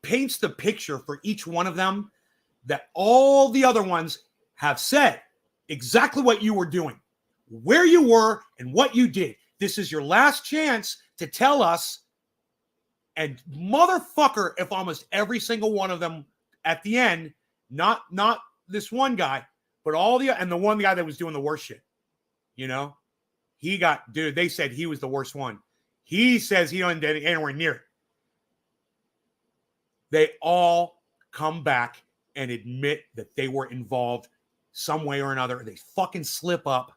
Speaker 1: paints the picture for each one of them that all the other ones have said exactly what you were doing, where you were, and what you did. This is your last chance to tell us. And motherfucker, if almost every single one of them at the end, not this one guy, but the one guy that was doing the worst shit, they said he was the worst one. He says he don't get anywhere near it. They all come back and admit that they were involved some way or another. They fucking slip up.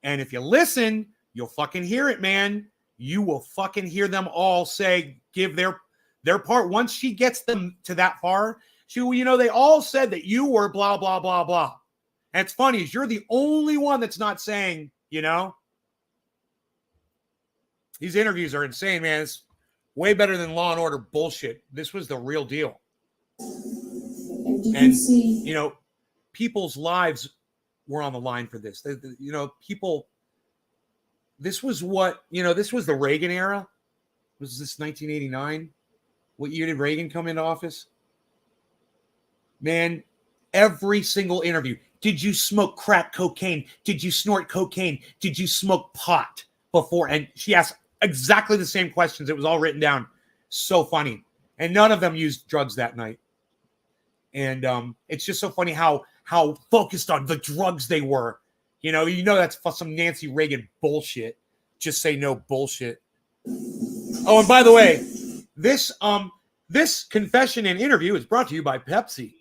Speaker 1: And if you listen, you'll fucking hear it, man. You will fucking hear them all give their part. Once she gets them to that far, they all said that you were blah, blah, blah, blah. And it's funny is you're the only one that's not saying, these interviews are insane, man. It's way better than Law and Order bullshit. This was the real deal.
Speaker 7: And did you see?
Speaker 1: People's lives were on the line for this. People. This was this was the Reagan era. Was this 1989? What year did Reagan come into office? Man, every single interview. Did you smoke crack cocaine? Did you snort cocaine? Did you smoke pot before? And she asked exactly the same questions. It was all written down. So funny. And none of them used drugs that night. And it's just so funny how focused on the drugs they were. That's some Nancy Reagan bullshit. Just say no bullshit. Oh, and by the way, this confession and interview is brought to you by Pepsi.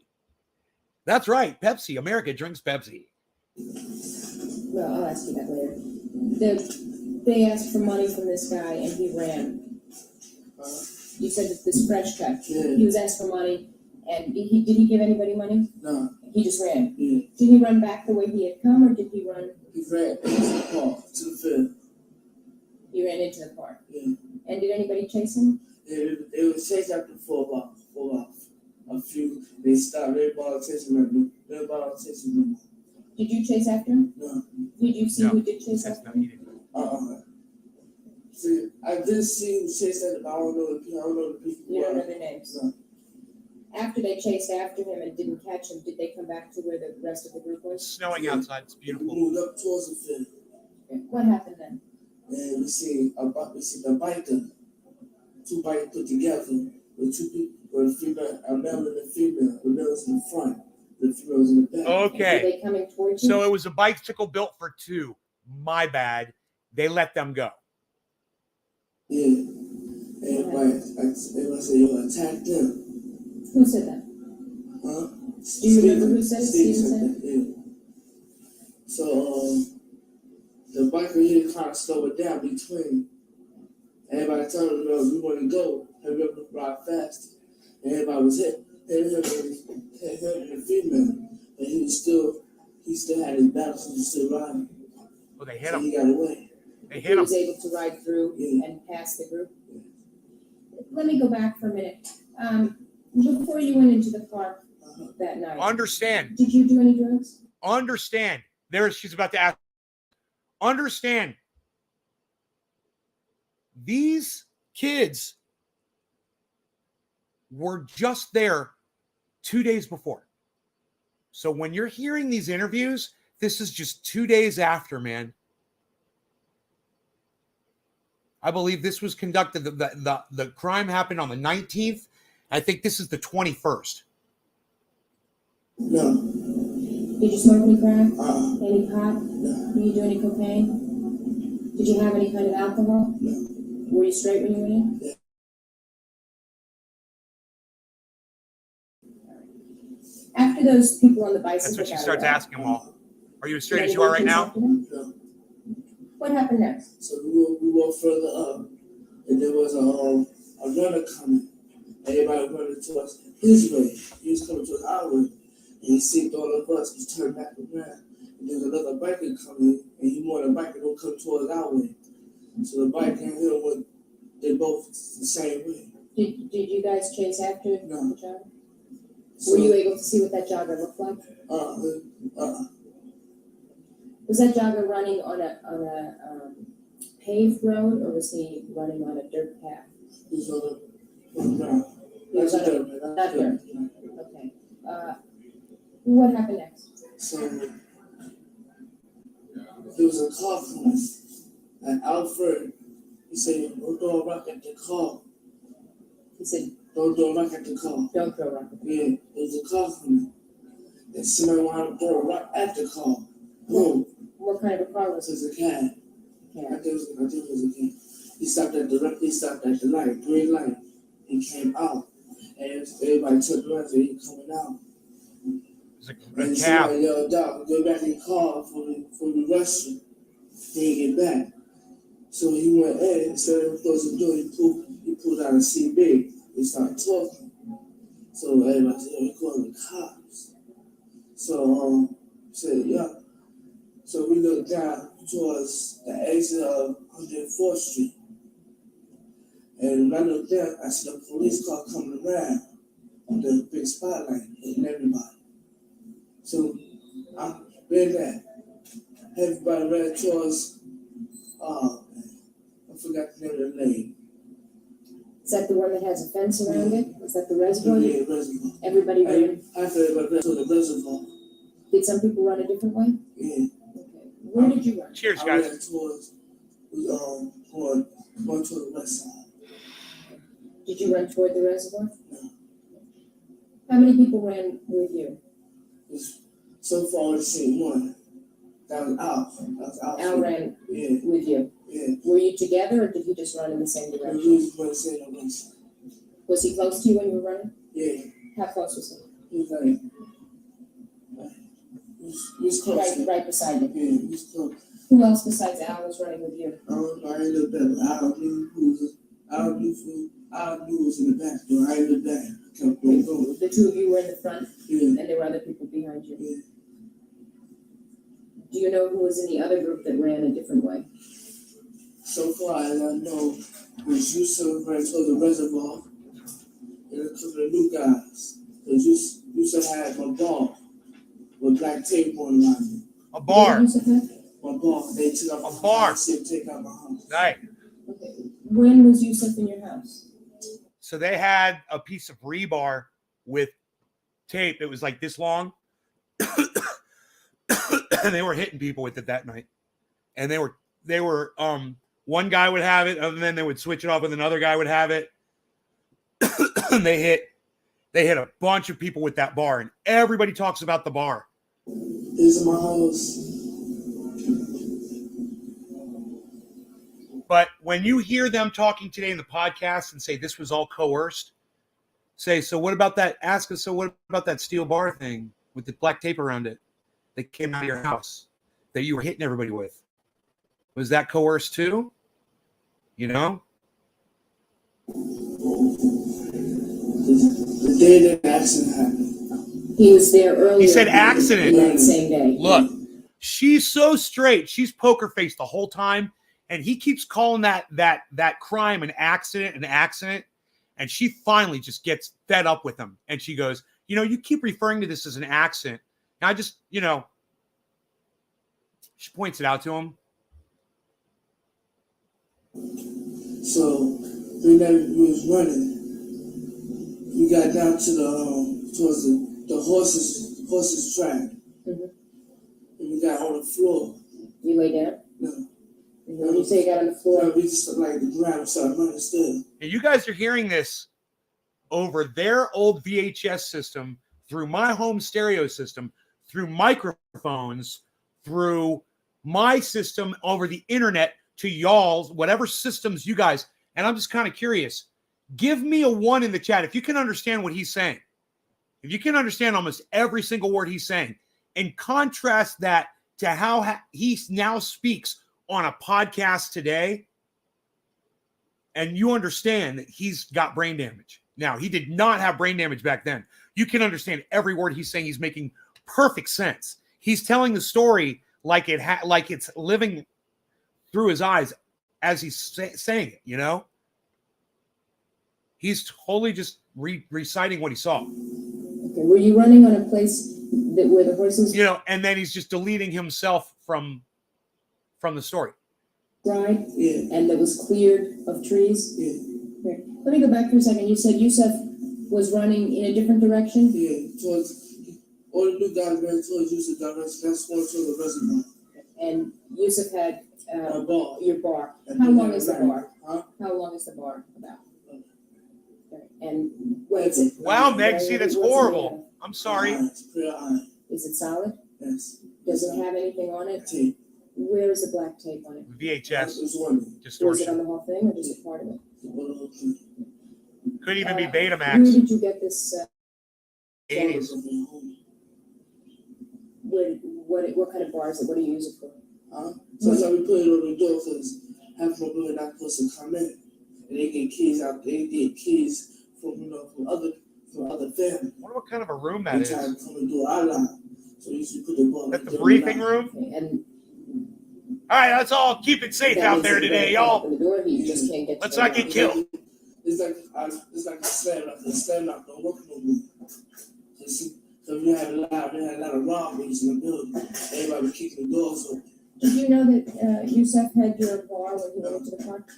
Speaker 1: That's right, Pepsi. America drinks Pepsi.
Speaker 7: Well, I'll ask you that later. They asked for money from this guy and he ran. You said that this fresh cut,
Speaker 5: Yeah.
Speaker 7: he was asked for money and did he give anybody money?
Speaker 5: No,
Speaker 7: He just ran.
Speaker 5: yeah.
Speaker 7: Did he run back the way he had come or did he run?
Speaker 5: He ran into the park, to the field.
Speaker 7: He ran into the park.
Speaker 5: Yeah.
Speaker 7: And did anybody chase him?
Speaker 5: It was chased after for about a few. They stopped. Everybody chasing him. Everybody chasing him.
Speaker 7: Did you chase after him?
Speaker 5: No.
Speaker 7: Did you see
Speaker 1: No.
Speaker 7: who did chase
Speaker 1: That's
Speaker 7: after
Speaker 1: not
Speaker 7: him?
Speaker 1: needed.
Speaker 5: See, I did see him chase after him, but I don't know the people. I don't know the people.
Speaker 7: You don't know their names.
Speaker 5: No.
Speaker 7: After they chased after him and didn't catch him, did they come back to where the rest of the group
Speaker 1: It's
Speaker 7: was?
Speaker 1: snowing outside. It's
Speaker 5: We
Speaker 1: beautiful.
Speaker 5: moved up towards the field,
Speaker 7: What happened then?
Speaker 5: and we see the biker, two bikers put together with two people, with a female, a male and a female. The male was in the front, the female was in the back.
Speaker 7: Were
Speaker 1: Okay.
Speaker 7: they coming towards you?
Speaker 1: So it was a bicycle built for two. My bad. They let them go.
Speaker 5: Yeah. Everybody said, "Yo, attack them."
Speaker 7: Who said that?
Speaker 5: Huh?
Speaker 7: Do you remember who said it?
Speaker 5: Steve
Speaker 7: Steven
Speaker 5: said that, yeah. So, the biker here kind of slowed it down between. Everybody told him, we want to go. Hurry up and ride fast. And everybody was hit. Hit him and the female. But he still had his balance and he was still riding.
Speaker 1: Oh, they hit
Speaker 5: So
Speaker 1: him.
Speaker 5: he got away.
Speaker 1: They
Speaker 7: He
Speaker 1: hit him.
Speaker 7: was able to ride through
Speaker 5: Yeah.
Speaker 7: and pass the group? Let me go back for a minute. Before you went into the park that night,
Speaker 1: Understand.
Speaker 7: did you do any drugs?
Speaker 1: Understand. She's about to ask. Understand. These kids were just there 2 days before. So when you're hearing these interviews, this is just 2 days after, man. I believe this was conducted. The crime happened on the 19th. I think this is the 21st.
Speaker 5: No.
Speaker 7: Did you smoke any crack?
Speaker 5: Uh-uh.
Speaker 7: Any pot?
Speaker 5: No.
Speaker 7: Did you do any cocaine? Did you have any kind of alcohol?
Speaker 5: No.
Speaker 7: Were you straight when you went in?
Speaker 5: Yeah.
Speaker 7: After those people on the bicycle
Speaker 1: That's when she
Speaker 7: got
Speaker 1: starts
Speaker 7: away,
Speaker 1: asking them all, "Are you as
Speaker 7: did
Speaker 1: straight as you are right
Speaker 7: anyone
Speaker 1: now?"
Speaker 7: chase after them?
Speaker 5: No.
Speaker 7: What happened next?
Speaker 5: So we walked further up, and there was a runner coming. Everybody running towards his way. He was coming towards our way. And he seen all of us. He turned back around. And there was another biker coming, and he wanted a biker to come towards our way. So the biker and him went, they both the same way.
Speaker 7: Did you guys chase after
Speaker 5: No.
Speaker 7: the jogger?
Speaker 5: So,
Speaker 7: Were you able to see what that jogger looked like? Was that jogger running on a paved road, or was he running on a dirt path?
Speaker 5: he was on the ground.
Speaker 7: He was on a, not dirt. Okay. What happened next?
Speaker 5: So there was a car coming. And Alfred, he said, "Don't throw a rock at the car.
Speaker 7: He said,
Speaker 5: Don't throw a rock at the car."
Speaker 7: "Don't throw rock."
Speaker 5: Yeah, there was a car coming. And somebody wanted to throw a rock at the car. Boom.
Speaker 7: What kind of a car was
Speaker 5: This
Speaker 7: it?
Speaker 5: is a cab. I
Speaker 7: Yeah.
Speaker 5: think it was a cab. He stopped at the light, green light. He came out. And everybody took around, so he coming out.
Speaker 1: It's a
Speaker 5: And
Speaker 1: cab.
Speaker 5: somebody yelled out, "Go back in your car for the rescue." He didn't get back. So he went in, instead of closing the door, he pulled out a CB. He started talking. So everybody said, "He calling the cops." So said, "Yeah." So we looked down towards the exit of 104th Street. And when I looked down, I see a police car coming around with the big spotlight hitting everybody. So I read that. Everybody ran towards, I forgot the name of the lane.
Speaker 7: Is that the one that has a fence around it? Is that the reservoir?
Speaker 5: Yeah, reservoir.
Speaker 7: Everybody ran.
Speaker 5: After everybody ran to the reservoir.
Speaker 7: Did some people run a different way?
Speaker 5: Yeah.
Speaker 7: Okay. Where did you run?
Speaker 1: Cheers,
Speaker 5: I
Speaker 1: guys.
Speaker 5: ran towards, going to the west side.
Speaker 7: Did you run toward the reservoir?
Speaker 5: No.
Speaker 7: How many people ran with you?
Speaker 5: So far, I've seen one. That was Al.
Speaker 7: Al ran
Speaker 5: Yeah.
Speaker 7: with you.
Speaker 5: Yeah.
Speaker 7: Were you together, or did he just run in the same
Speaker 5: We
Speaker 7: direction?
Speaker 5: was going to say no once.
Speaker 7: Was he close to you when you were running?
Speaker 5: Yeah.
Speaker 7: How close was he?
Speaker 5: He was like, he was close.
Speaker 7: Right beside you.
Speaker 5: Yeah, he was close.
Speaker 7: Who else besides Al was running with you?
Speaker 5: I don't know. I ain't look back. I don't knew who was. I don't knew who was in the back door. I ain't look back. I kept on going.
Speaker 7: The two of you were in the front,
Speaker 5: Yeah.
Speaker 7: and there were other people behind you.
Speaker 5: Yeah.
Speaker 7: Do you know who was in the other group that ran a different way?
Speaker 5: So far as I know, was Yusuf ran toward the reservoir, and a couple of new guys. Because Yusuf had my bar with black tape on around it.
Speaker 1: A bar.
Speaker 7: Who was it?
Speaker 5: My bar. They took out my
Speaker 1: A bar.
Speaker 5: house. They take out my house.
Speaker 1: Right.
Speaker 7: Okay. When was Yusuf in your house?
Speaker 1: So they had a piece of rebar with tape. It was like this long. And they were hitting people with it that night. And they were one guy would have it, and then they would switch it off, and another guy would have it. And they hit a bunch of people with that bar, and everybody talks about the bar.
Speaker 5: This is my house.
Speaker 1: But when you hear them talking today in the podcast and say this was all coerced, say, so what about that? Ask us, so what about that steel bar thing with the black tape around it that came out of your house that you were hitting everybody with? Was that coerced too? You know?
Speaker 5: The day that accident happened.
Speaker 7: He was there earlier.
Speaker 1: He said accident.
Speaker 7: That same day.
Speaker 1: Look, she's so straight. She's poker faced the whole time. And he keeps calling that crime an accident. And she finally just gets fed up with him. And she goes, you know, you keep referring to this as an accident. And I just, you know, she points it out to him.
Speaker 5: So when we was running, we got down to the towards the horses track,
Speaker 7: Mhm.
Speaker 5: and we got on the floor.
Speaker 7: You lay down?
Speaker 5: No,
Speaker 7: When you say you got on the floor,
Speaker 5: we just like the ground and started running still.
Speaker 1: And you guys are hearing this over their old VHS system, through my home stereo system, through microphones, through my system over the internet to y'all's, whatever systems you guys. And I'm just kind of curious. Give me a 1 in the chat if you can understand what he's saying. If you can understand almost every single word he's saying, and contrast that to how he now speaks on a podcast today, and you understand that he's got brain damage. Now, he did not have brain damage back then. You can understand every word he's saying. He's making perfect sense. He's telling the story like it's living through his eyes as he's saying it, you know? He's totally just reciting what he saw.
Speaker 7: okay, were you running on a place where the horses
Speaker 1: You know, and then he's just deleting himself from the story.
Speaker 7: ride
Speaker 5: Yeah,
Speaker 7: and that was cleared of trees?
Speaker 5: yeah,
Speaker 7: Okay. Let me go back for a second. You said Yusuf was running in a different direction?
Speaker 5: yeah. Towards all the new guys ran towards Yusuf direction. That's going to the reservoir.
Speaker 7: And Yusuf had
Speaker 5: My bar.
Speaker 7: your bar.
Speaker 5: And
Speaker 7: How
Speaker 5: we
Speaker 7: long
Speaker 5: got
Speaker 7: is the
Speaker 5: right.
Speaker 7: bar?
Speaker 5: Huh?
Speaker 7: How long is the bar about? Okay. And what is it?
Speaker 1: Wow, Meg, see, that's
Speaker 7: What's it made
Speaker 1: horrible. I'm sorry.
Speaker 5: Iron, it's pure iron.
Speaker 7: of? Is it solid?
Speaker 5: Yes.
Speaker 7: Does it have anything on it?
Speaker 5: Tape.
Speaker 7: Where is the black tape on it?
Speaker 1: VHS
Speaker 5: It's one.
Speaker 7: Was it
Speaker 1: distortion.
Speaker 7: on the whole thing or just a part of it?
Speaker 5: One of those.
Speaker 1: Could even be
Speaker 7: Where
Speaker 1: Betamax.
Speaker 7: did you get this?
Speaker 1: 80s.
Speaker 7: What kind of bar is it? What do you use it for?
Speaker 5: Huh? Sometimes we put it on the door because half my brother not supposed to come in, and they get kids out. They get kids from from other families.
Speaker 1: I wonder what kind of a room that
Speaker 5: They
Speaker 1: is.
Speaker 5: try to come and do our line. So we used to put the ball.
Speaker 1: That the briefing room?
Speaker 7: Okay, and
Speaker 1: All right, let's all keep it safe
Speaker 7: that
Speaker 1: out
Speaker 7: means
Speaker 1: there
Speaker 7: if you
Speaker 1: today,
Speaker 7: don't
Speaker 1: y'all.
Speaker 7: open the door, you just can't get. to
Speaker 1: Let's
Speaker 7: the
Speaker 1: not
Speaker 7: door.
Speaker 1: get killed.
Speaker 5: It's like a slam lock. The slam lock don't work no more. So we had a lot of robberies in the building. Everybody was kicking the doors open.
Speaker 7: Did you know that Yusuf had your bar when he went into the park?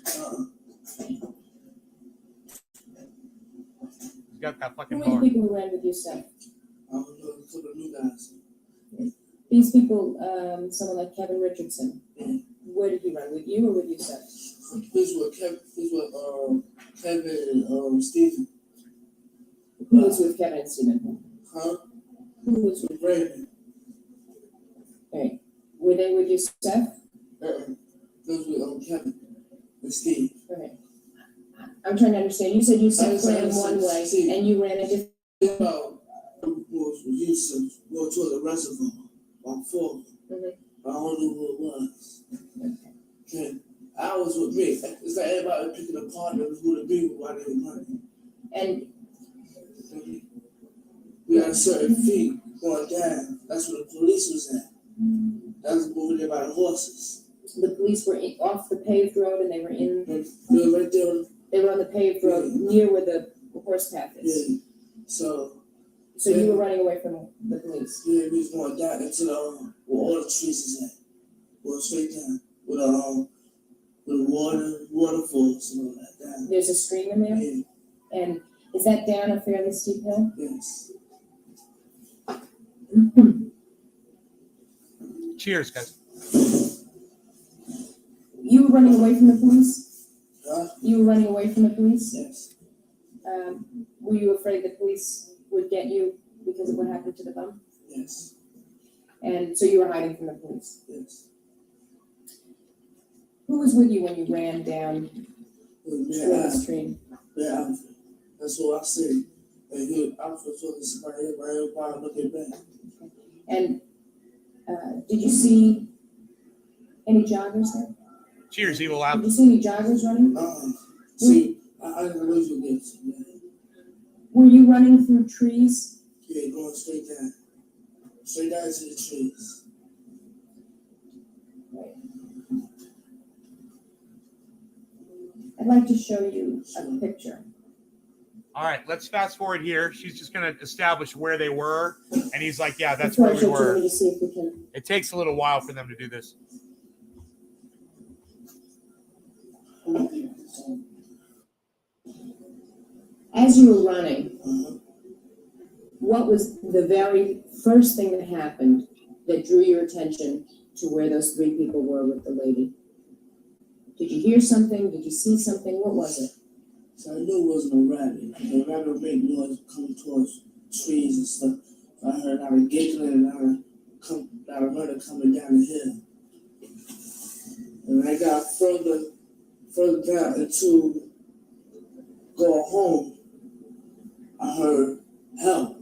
Speaker 1: He's got that
Speaker 7: How
Speaker 1: fucking
Speaker 7: many
Speaker 1: bar.
Speaker 7: people ran with Yusuf?
Speaker 5: I don't know, a couple of new guys.
Speaker 7: These people, someone like Kevin Richardson.
Speaker 5: Mhm.
Speaker 7: Where did he run? With you or with Yusuf?
Speaker 5: This was Kevin and Stephen.
Speaker 7: Who was with Kevin and Stephen?
Speaker 5: Huh?
Speaker 7: Who was with?
Speaker 5: Raymond.
Speaker 7: Okay. Were they with Yusuf?
Speaker 5: Uh-uh. Those with Kevin and Steve.
Speaker 7: Okay. I'm trying to understand. You said you set
Speaker 5: Understand,
Speaker 7: plan one way
Speaker 5: see.
Speaker 7: and you ran a different.
Speaker 5: About was used to go to the reservoir on 4.
Speaker 7: Mhm.
Speaker 5: I don't know who it was. Okay. I was with me. It's like everybody picking a partner who to be with while they were running.
Speaker 7: And
Speaker 5: We had a certain feet going down. That's where the police was at. That was over there by the horses.
Speaker 7: the police were off the paved road and they were in,
Speaker 5: They were right there.
Speaker 7: they were on the paved road near where the horse path is.
Speaker 5: Yeah. So
Speaker 7: So you were running away from the police.
Speaker 5: yeah, we was going down into the where all the trees is at. Going straight down with the waterfalls and all that down.
Speaker 7: There's a stream in there.
Speaker 5: Yeah.
Speaker 7: And is that down a fairly steep hill?
Speaker 5: Yes.
Speaker 1: Cheers, guys.
Speaker 7: You were running away from the police?
Speaker 5: Huh?
Speaker 7: You were running away from the police?
Speaker 5: Yes.
Speaker 7: Were you afraid the police would get you because of what happened to the bum?
Speaker 5: Yes.
Speaker 7: And so you were hiding from the police?
Speaker 5: Yes.
Speaker 7: Who was with you when you ran down
Speaker 5: With
Speaker 7: through the
Speaker 5: Mayor
Speaker 7: stream?
Speaker 5: Alfred. That's what I said. And he Alfred told us about everybody looking back.
Speaker 7: And did you see any joggers there?
Speaker 1: Cheers, Evil
Speaker 7: Did
Speaker 1: Loud.
Speaker 7: you see any joggers running?
Speaker 5: See, I didn't know you this.
Speaker 7: Were you running through trees?
Speaker 5: Yeah, going straight down. Straight down to the trees.
Speaker 7: Right. I'd like to show you a picture.
Speaker 1: All right, let's fast forward here. She's just going to establish where they were. And he's like, yeah, that's
Speaker 7: Before I
Speaker 1: where we
Speaker 7: show it to you,
Speaker 1: were.
Speaker 7: let me just see if we can.
Speaker 1: It takes a little while for them to do this.
Speaker 7: As you were running,
Speaker 5: Uh-huh.
Speaker 7: what was the very first thing that happened that drew your attention to where those 3 people were with the lady? Did you hear something? Did you see something? What was it?
Speaker 5: So I knew it wasn't a rabbit. The rabbit made noise coming towards trees and stuff. I heard out of giggling and out of running coming down the hill. And when I got further down into go home, I heard help.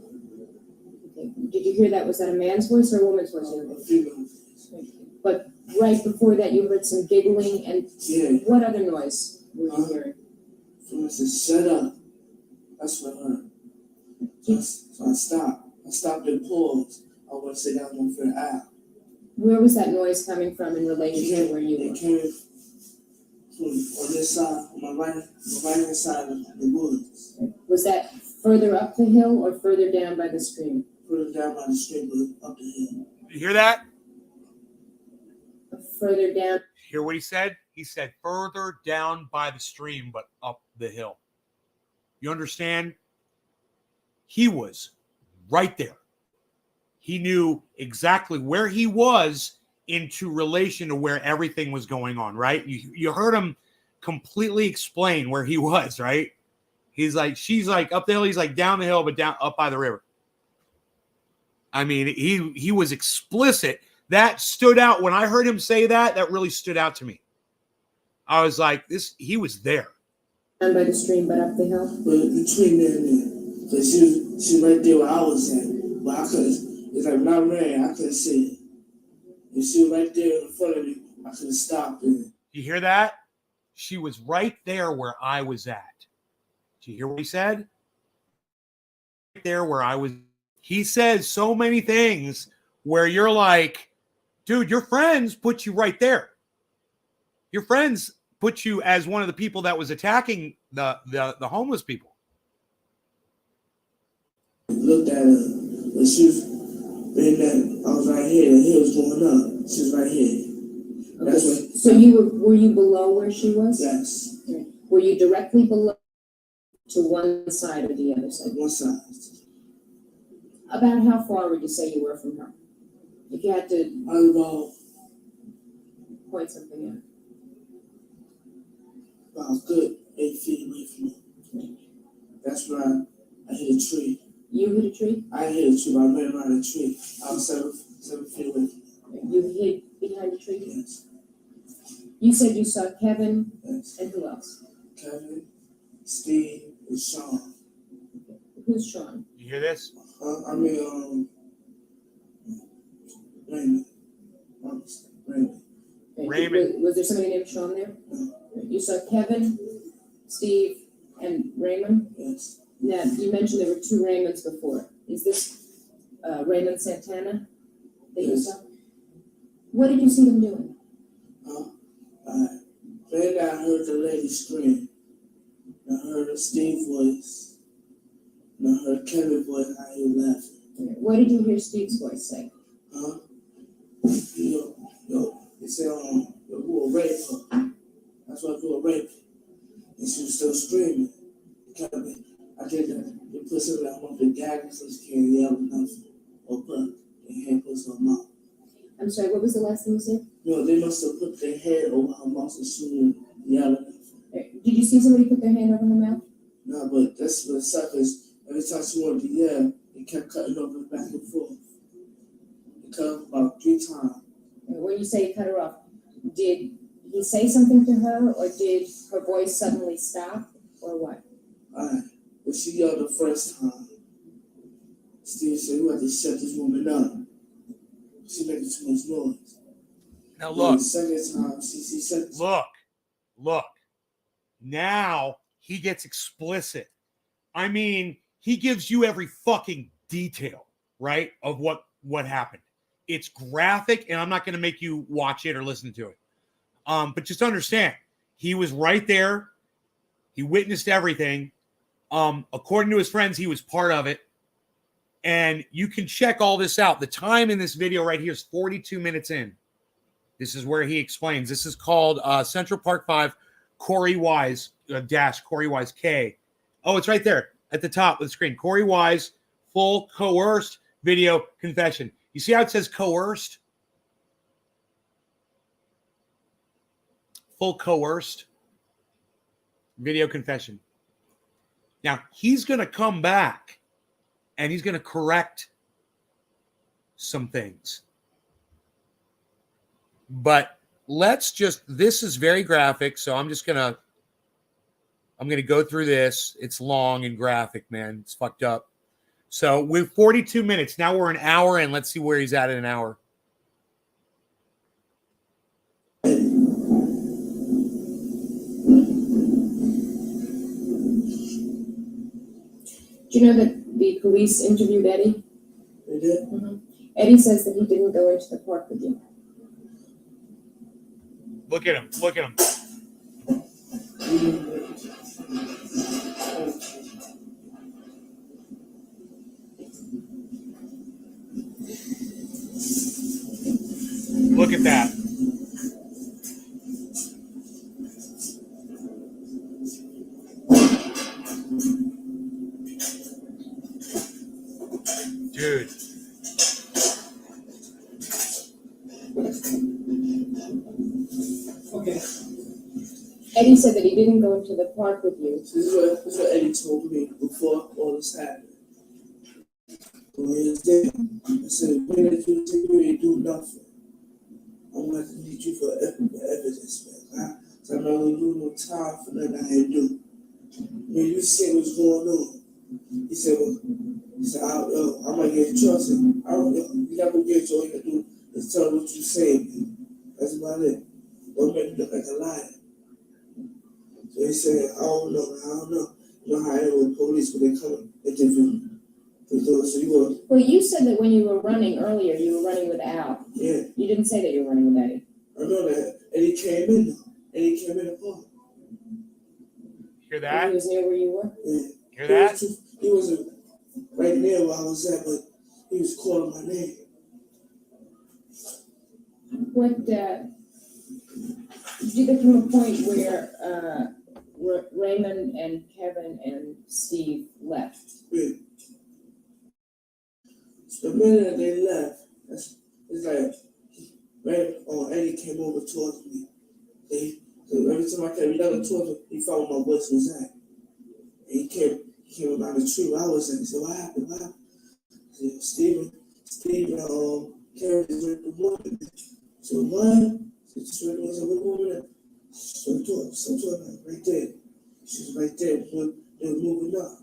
Speaker 7: Okay. Did you hear that? Was that a man's voice or a woman's voice?
Speaker 5: A female.
Speaker 7: But right before that, you heard some giggling and
Speaker 5: Yeah.
Speaker 7: what other noise were you hearing?
Speaker 5: Someone said, shut up. That's what I heard. So I stopped. I stopped and paused. I want to say that one for the app.
Speaker 7: Where was that noise coming from in relation to where you
Speaker 5: It
Speaker 7: were?
Speaker 5: came from on this side, on my right hand side of the woods.
Speaker 7: Was that further up the hill or further down by the stream?
Speaker 5: Further down by the stream, but up the hill.
Speaker 1: You hear that?
Speaker 7: Further down.
Speaker 1: Hear what he said? He said further down by the stream, but up the hill. You understand? He was right there. He knew exactly where he was into relation to where everything was going on, right? You heard him completely explain where he was, right? He's like, she's like up the hill, he's like down the hill, but down up by the river. I mean, he was explicit. That stood out. When I heard him say that, that really stood out to me. I was like, he was there.
Speaker 7: Down by the stream, but up the hill?
Speaker 5: But between there and there. Because she was right there where I was at. But I couldn't, it's like when I ran, I couldn't see it. And she was right there in front of me. I could have stopped it.
Speaker 1: You hear that? She was right there where I was at. Did you hear what he said? Right there where I was. He says so many things where you're like, dude, your friends put you right there. Your friends put you as one of the people that was attacking the homeless people.
Speaker 5: Looked at her, but she was in that. I was right here. The hill was going up. She was right here. That's what.
Speaker 7: So were you below where she was?
Speaker 5: Yes.
Speaker 7: Okay. Were you directly below to one side or the other side?
Speaker 5: One side.
Speaker 7: About how far would you say you were from her? If you had to
Speaker 5: I was
Speaker 7: point something out.
Speaker 5: about a good 8 feet away from her. That's where I hit a tree.
Speaker 7: You hit a tree?
Speaker 5: I hit a tree. I ran around a tree. I was 7 feet away from her.
Speaker 7: You hid behind a tree?
Speaker 5: Yes.
Speaker 7: You said you saw Kevin
Speaker 5: Yes.
Speaker 7: and who else?
Speaker 5: Kevin, Steve, and Sean.
Speaker 7: Who's Sean?
Speaker 1: You hear this?
Speaker 5: Raymond. Honestly, Raymond.
Speaker 7: Okay,
Speaker 1: Raymond.
Speaker 7: Was there somebody named Sean there? You saw Kevin, Steve, and Raymond?
Speaker 5: Yes.
Speaker 7: Now, you mentioned there were two Raymonds before. Is this Raymond Santana that you
Speaker 5: Yes.
Speaker 7: saw? What did you see them doing?
Speaker 5: Then I heard the lady scream. I heard Steve's voice. And I heard Kevin's voice, how he was laughing.
Speaker 7: What did you hear Steve's voice say?
Speaker 5: Huh? He said, yo, who will rape her? That's why who will rape her. And she was still screaming. Kevin, I did that. They put something I want to gag her so she can't yell nothing. Or put their hand close to her mouth.
Speaker 7: I'm sorry, what was the last thing you said?
Speaker 5: No, they must have put their head over her mouth so she wouldn't yell at them.
Speaker 7: Did you see somebody put their hand over her mouth?
Speaker 5: No, but that's what sucked is every time she wanted to yell, it kept cutting over back and forth. It cut off about 3 times.
Speaker 7: When you say cut her off, did he say something to her, or did her voice suddenly stop, or what?
Speaker 5: Alright, when she yelled the first time, Steve said, "We have to shut this woman up. She making too much noise."
Speaker 1: Now
Speaker 5: Then
Speaker 1: look,
Speaker 5: the second time, she said,
Speaker 1: look. Now he gets explicit. I mean, he gives you every fucking detail, right, of what happened. It's graphic, and I'm not going to make you watch it or listen to it. But just understand, he was right there. He witnessed everything. According to his friends, he was part of it. And you can check all this out. The time in this video right here is 42 minutes in. This is where he explains. This is called Central Park 5, Corey Wise, Corey Wise K. Oh, it's right there at the top of the screen. Corey Wise, full coerced video confession. You see how it says coerced? Full coerced video confession. Now, he's going to come back and he's going to correct some things. But this is very graphic, so I'm going to go through this. It's long and graphic, man. It's fucked up. So we're 42 minutes. Now we're an hour in. Let's see where he's at in an hour.
Speaker 7: Do you know that the police interviewed Eddie?
Speaker 5: "They did."
Speaker 7: Mm-hmm. Eddie says that he didn't go into the park with you.
Speaker 1: Look at him. Look at him. Look at that. Dude.
Speaker 5: Okay.
Speaker 7: Eddie said that he didn't go into the park with you.
Speaker 5: This is what Eddie told me before all this happened. When he was there, I said, "When did you take me to do nothing? I'm going to need you for evidence, man. So I'm not going to do no time for nothing I had to do. When you see what's going on," he said, "I'm going to get trusted. You got to get you. All you got to do is tell what you say. Man. That's about it. Don't make me look like a liar." So he said, I don't know. You know how I am with police when they come and interview me. So you go,
Speaker 7: Well, you said that when you were running earlier, you were running with Al.
Speaker 5: yeah,
Speaker 7: You didn't say that you were running with Eddie.
Speaker 5: I know that. And he came in though. And he came in the park.
Speaker 1: Hear
Speaker 7: And
Speaker 1: that?
Speaker 7: he was near where you were.
Speaker 5: Yeah.
Speaker 1: Hear that?
Speaker 5: He wasn't right near where I was at, but he was calling my name.
Speaker 7: What, did you get from a point where Raymond and Kevin and Steve left?
Speaker 5: Yeah. So the minute they left, it's like, Eddie came over towards me. So every time I came towards him, he found where my voice was at. And he came around the tree where I was at. He said, what happened? I said, Steve, Karen is with the woman. So what? It's right there. I said, "What over there?" So to her, right there. She was right there. They were moving up.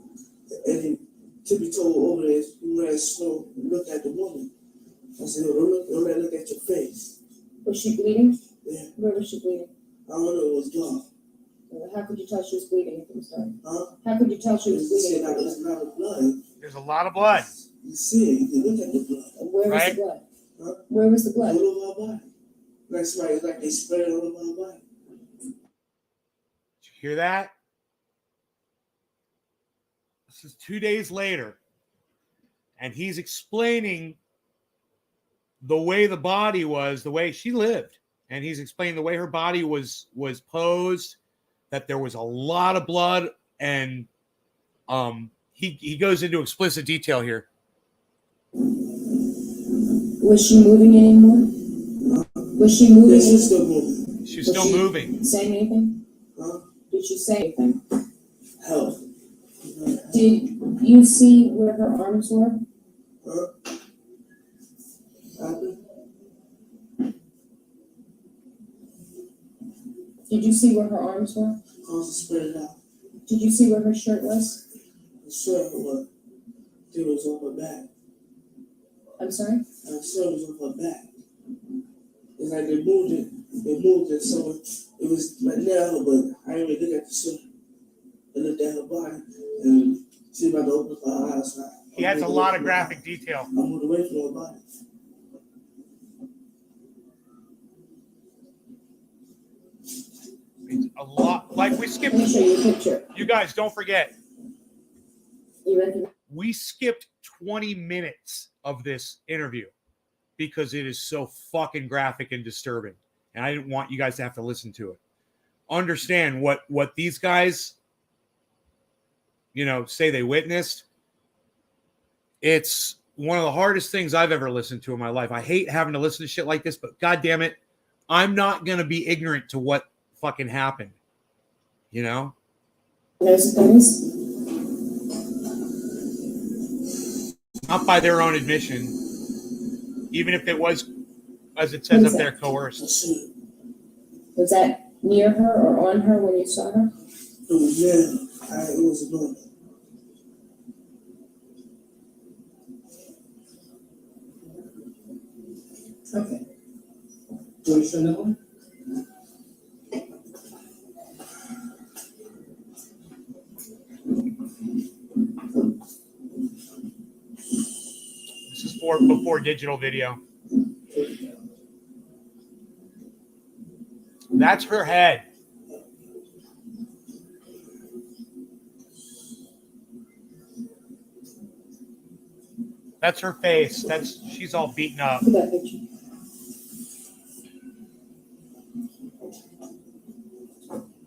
Speaker 5: And then Tippy told over there, you ran slow and look at the woman. I said, "No, don't let her look at your face."
Speaker 7: Was she bleeding?
Speaker 5: Yeah.
Speaker 7: Where was she bleeding?
Speaker 5: I don't know, it was dark.
Speaker 7: How could you tell she was bleeding if it was dark?
Speaker 5: Huh?
Speaker 7: How could you tell she
Speaker 5: You
Speaker 7: was
Speaker 5: see
Speaker 7: bleeding?
Speaker 5: like there's a lot of blood.
Speaker 1: There's a lot of blood.
Speaker 5: You see it, you can look at the blood.
Speaker 7: Where was
Speaker 1: Right.
Speaker 7: the blood?
Speaker 5: Huh?
Speaker 7: Where was the blood?
Speaker 5: All over our body. Like somebody, like they spread it all over our body.
Speaker 1: Did you hear that? This is 2 days later, and he's explaining the way the body was, the way she lived, and he's explaining the way her body was posed, that there was a lot of blood, and he goes into explicit detail here.
Speaker 7: Was she moving anymore? Was she moving?
Speaker 5: Yes, she's still moving.
Speaker 1: She's still moving.
Speaker 7: Saying anything?
Speaker 5: Huh?
Speaker 7: Did she say anything?
Speaker 5: Help.
Speaker 7: Did you see where her arms were?
Speaker 5: Huh? Happened?
Speaker 7: Did you see where her arms were?
Speaker 5: Cause to spread it out.
Speaker 7: Did you see where her shirt was?
Speaker 5: The shirt was, it was on her back.
Speaker 7: I'm sorry?
Speaker 5: Her shirt was on her back. It's like they moved it, so it was like now, but I didn't really look at the shirt. I looked at her body, and she was about to open her eyes. So
Speaker 1: He has a lot of graphic detail.
Speaker 5: I moved away from her body.
Speaker 1: It's a lot. Like we skipped.
Speaker 7: Let me show you a picture.
Speaker 1: You guys don't forget,
Speaker 7: You recognize?
Speaker 1: we skipped 20 minutes of this interview because it is so fucking graphic and disturbing. And I didn't want you guys to have to listen to it. Understand what these guys, say they witnessed. It's one of the hardest things I've ever listened to in my life. I hate having to listen to shit like this, but God damn it, I'm not going to be ignorant to what fucking happened.
Speaker 7: Those things?
Speaker 1: Not by their own admission, even if it was, as it says up there, coerced.
Speaker 7: Was that near her or on her when you saw her?
Speaker 5: It was it was annoying.
Speaker 7: Okay.
Speaker 5: Do you show another one?
Speaker 1: This is before digital video. That's her head. That's her face. She's all beaten up.
Speaker 7: Look at that picture.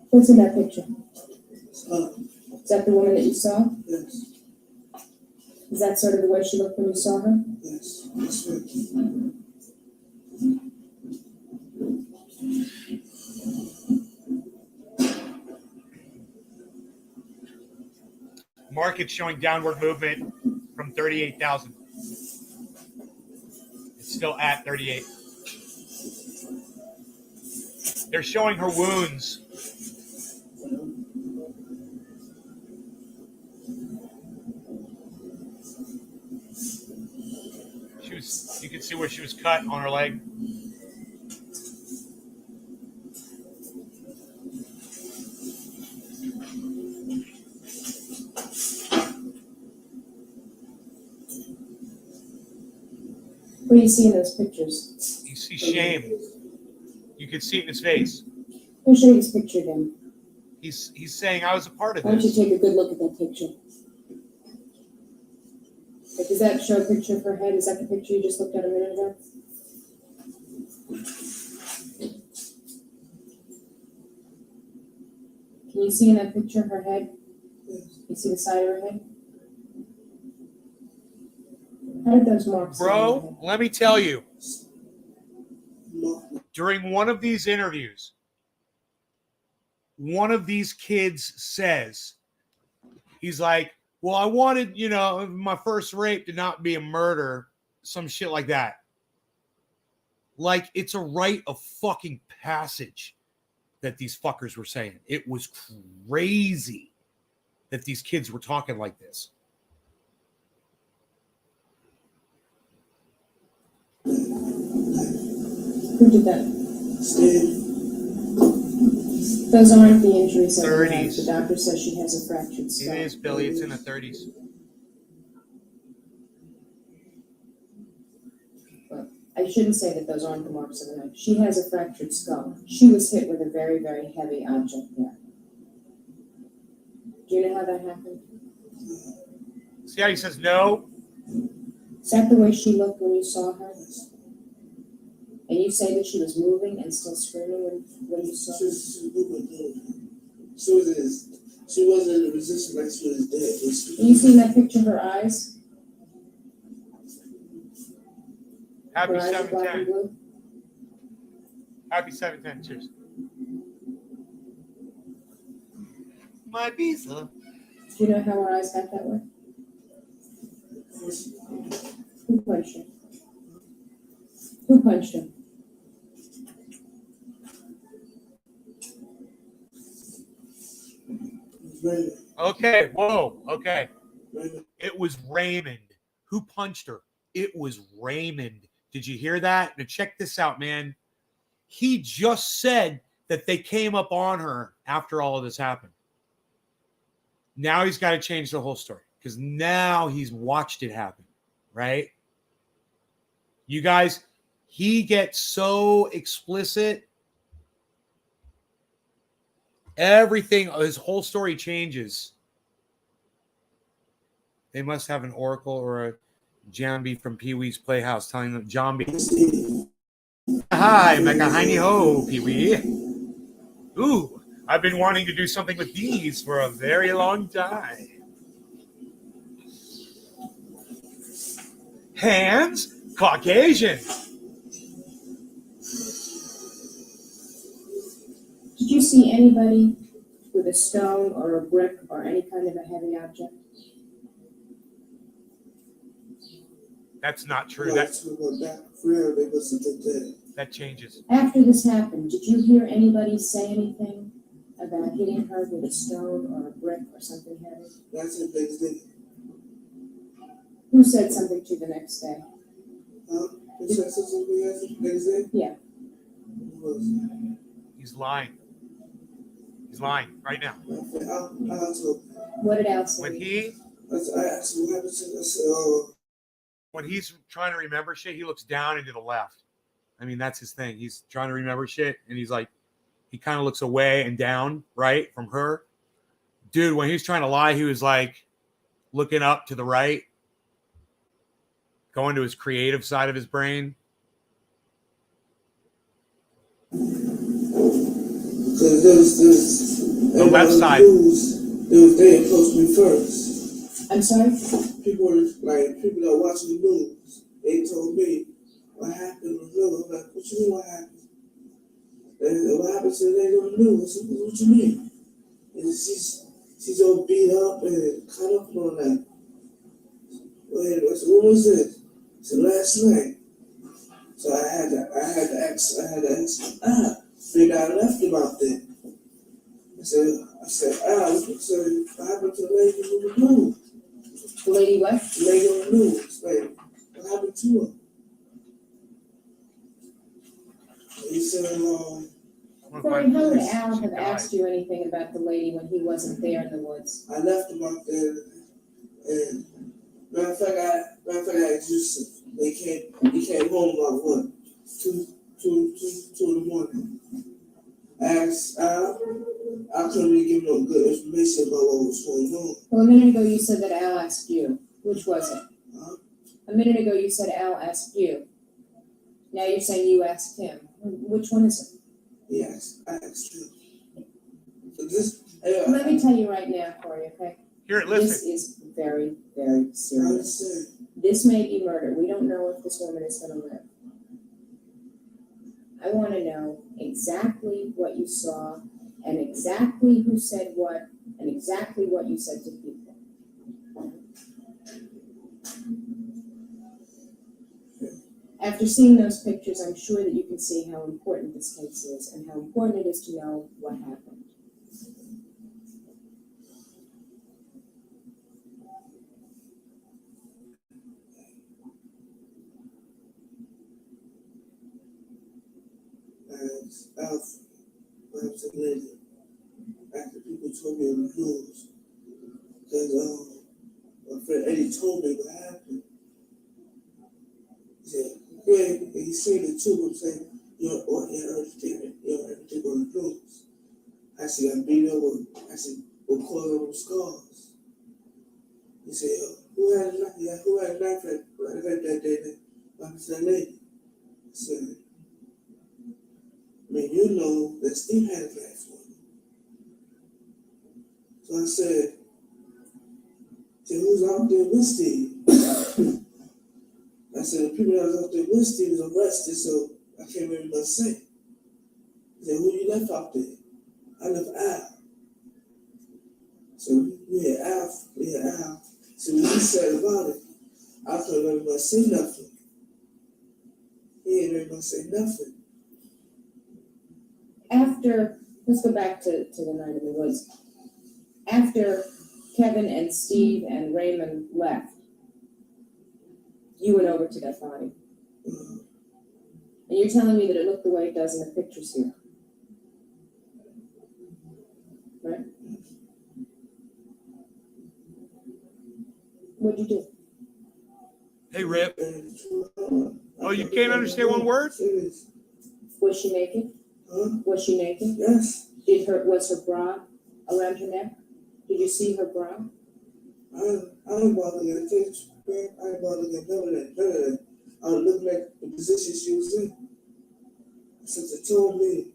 Speaker 7: What's in that picture? Is that the woman that you saw?
Speaker 5: Yes,
Speaker 7: Is that sort of the way she looked when you saw her?
Speaker 5: yes, that's right.
Speaker 1: Market showing downward movement from 38,000. It's still at 38. They're showing her wounds. You can see where she was cut on her leg.
Speaker 7: What do you see in those pictures?
Speaker 1: You see shame. You can see it in his face.
Speaker 7: Let me show you this picture again.
Speaker 1: He's saying, I was a part of
Speaker 7: Why don't you
Speaker 1: this.
Speaker 7: take a good look at that picture? Like, does that show a picture of her head? Is that the picture you just looked at a minute ago? Can you see in that picture her head? You see the side of her head? How did those marks?
Speaker 1: Bro, let me tell you,
Speaker 5: No,
Speaker 1: during one of these interviews, one of these kids says, he's like, well, I wanted, my first rape to not be a murder, some shit like that. Like it's a rite of fucking passage that these fuckers were saying. It was crazy that these kids were talking like this.
Speaker 7: Who did that?
Speaker 5: Steve,
Speaker 7: Those aren't the injuries that we have.
Speaker 1: 30s.
Speaker 7: The doctor says she has a fractured
Speaker 1: It
Speaker 7: skull.
Speaker 1: is, Billy. It's in the 30s.
Speaker 7: I shouldn't say that those aren't the marks of a knife. She has a fractured skull. She was hit with a very, very heavy object there. Do you know how that happened?
Speaker 1: See how he says no?
Speaker 7: Is that the way she looked when you saw her? And you say that she was moving and still screaming when you saw
Speaker 5: she
Speaker 7: her?
Speaker 5: was moving good. She wasn't in a position like she was dead.
Speaker 7: Can you see in that picture her eyes?
Speaker 1: Happy
Speaker 7: Her eyes are black
Speaker 1: 710.
Speaker 7: and blue?
Speaker 1: Happy 710. Cheers. My visa.
Speaker 7: Do you know how her eyes got that way? Who punched her? Who punched her?
Speaker 5: Raymond,
Speaker 1: Okay. Whoa. Okay.
Speaker 5: Raymond,
Speaker 1: It was Raymond. Who punched her? It was Raymond. Did you hear that? Now check this out, man. He just said that they came up on her after all of this happened. Now he's got to change the whole story because now he's watched it happen, right? You guys, he gets so explicit. Everything, his whole story changes. They must have an oracle or a Jambi from Pee Wee's Playhouse telling them, Jambi.
Speaker 5: Steve,
Speaker 1: Hi, Mecca Heiny Ho, Pee Wee. Ooh, I've been wanting to do something with these for a very long time. Hands, Caucasian.
Speaker 7: Did you see anybody with a stone or a brick or any kind of a heavy object?
Speaker 1: That's not true.
Speaker 5: no,
Speaker 1: That's,
Speaker 5: to go back forever, they must have did that.
Speaker 1: that changes.
Speaker 7: After this happened, did you hear anybody say anything about hitting her with a stone or a brick or something heavy?
Speaker 5: That's the next day.
Speaker 7: Who said something to you the next day?
Speaker 5: Huh? You said something to me next day?
Speaker 7: Yeah.
Speaker 5: Who was?
Speaker 1: He's lying. He's lying right now.
Speaker 5: I'll talk.
Speaker 7: What did Al say?
Speaker 1: When
Speaker 5: I asked him what happened to him. I said,
Speaker 1: when he's trying to remember shit, he looks down and to the left. I mean, that's his thing. He's trying to remember shit, and he's like, he kind of looks away and down, right, from her. Dude, when he was trying to lie, he was like looking up to the right, going to his creative side of his brain.
Speaker 5: because there's
Speaker 1: The left side.
Speaker 5: They approached me first.
Speaker 7: I'm sorry?
Speaker 5: People that are watching the news, they told me what happened with Lil. I'm like, what you mean what happened? And what happened to the lady on the news? I said, what you mean? And she's all beat up and cut up and all that. Wait, I said, what was it? I said, last night. So I had to ask, figure out left about that. I said, what happened to the lady on the news?
Speaker 7: The lady what?
Speaker 5: The lady on the news, like, what happened to her? He said,
Speaker 7: Corey, how would Al have asked you anything about the lady when he wasn't there in the woods?
Speaker 5: I left him out there, and matter of fact, I just he came home about what, 2 in the morning. I asked Al, I couldn't really give no good information about what was going on.
Speaker 7: Well, a minute ago you said that Al asked you. Which was it?
Speaker 5: Huh?
Speaker 7: A minute ago you said Al asked you. Now you're saying you asked him. Which one is it?
Speaker 5: I asked him. So
Speaker 7: Let me tell you right now, Corey, okay?
Speaker 1: Here,
Speaker 7: This
Speaker 1: listen.
Speaker 7: is very, very
Speaker 5: I
Speaker 7: serious.
Speaker 5: understand.
Speaker 7: This may be murder. We don't know if this woman is going to live. I want to know exactly what you saw and exactly who said what and exactly what you said to people. After seeing those pictures, I'm sure that you can see how important this case is and how important it is to know what happened.
Speaker 5: And I was a lady. After people told me on the news, because my friend Eddie told me what happened. He said, yeah, and he seen it too, but saying, you know, or he heard everything on the news. I said, I beat up with, I said, what caused all those scars? He said, who had a knife? Yeah, who had a knife that day? I said, that lady. I said, man, you know that Steve had a knife on him. So I said, who's out there with Steve? I said, the people that was out there with Steve was arrested, so I can't remember what to say. He said, who you left out there? I left Al. So we had Al. So when he said about it, I couldn't remember to say nothing. He didn't remember to say nothing.
Speaker 7: After, let's go back to the night in the woods. After Kevin and Steve and Raymond left, you went over to that body.
Speaker 5: Uh,
Speaker 7: And you're telling me that it looked the way it does in the pictures here. Right? What'd you do?
Speaker 1: Hey, Rip.
Speaker 5: and,
Speaker 1: Oh, you can't understand one word?
Speaker 5: Serious.
Speaker 7: Was she naked?
Speaker 5: Huh?
Speaker 7: Was she naked?
Speaker 5: Yes.
Speaker 7: Was her bra around her neck? Did you see her bra?
Speaker 5: I ain't bothered to get things, man. I ain't bothered to get none of that. I was looking at the position she was in. Since it told me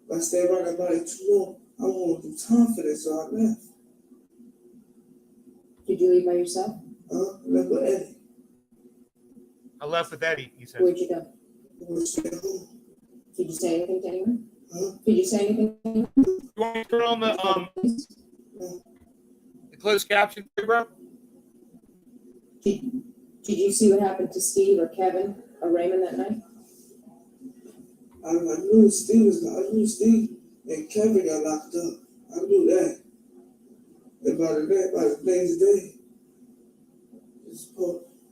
Speaker 5: if I stayed around that body too long, I won't do time for this, so I left.
Speaker 7: Did you leave by yourself?
Speaker 5: I left with Eddie.
Speaker 1: I left with Eddie, he said.
Speaker 7: Where'd you go?
Speaker 5: I went straight home.
Speaker 7: Did you say anything to anyone?
Speaker 5: Huh?
Speaker 7: Did you say anything to anyone?
Speaker 1: You want me to turn on the closed caption, bro?
Speaker 7: Did you see what happened to Steve or Kevin or Raymond that night?
Speaker 5: I knew Steve and Kevin got locked up. I knew that. And by the next day,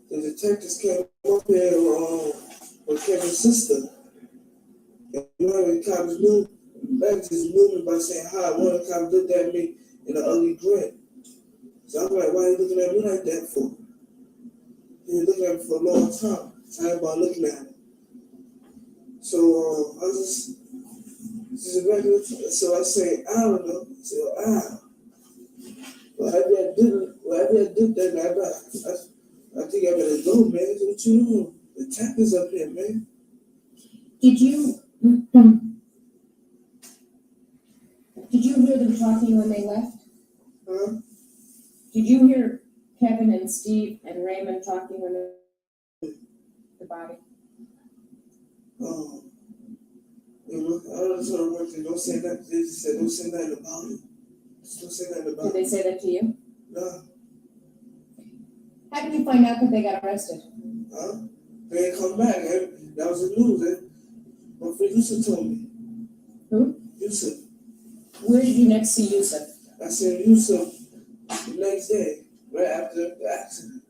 Speaker 5: the detectives came up here with Kevin's sister. And one of the cops knew, back just knew me by saying hi. One of the cops looked at me in an ugly grin. So I'm like, why are you looking at me like that for? He was looking at me for a long time. So I ain't about looking at him. So I was just a regular. So I say, I don't know. I said, well, I did that night. I think I better go, man. What you doing? The tackers up here, man.
Speaker 7: Did you hear them talking when they left?
Speaker 5: Huh?
Speaker 7: Did you hear Kevin and Steve and Raymond talking when they the body?
Speaker 5: You know, I don't know what they don't say that. They just said, don't say nothing about it. Just don't say nothing about
Speaker 7: Did they
Speaker 5: it.
Speaker 7: say that to you?
Speaker 5: No.
Speaker 7: How did you find out that they got arrested?
Speaker 5: Huh? They ain't come back. That was the news. My friend Yusuf told me.
Speaker 7: Who?
Speaker 5: Yusuf.
Speaker 7: Where did you next see Yusuf?
Speaker 5: I said Yusuf the next day, right after the accident.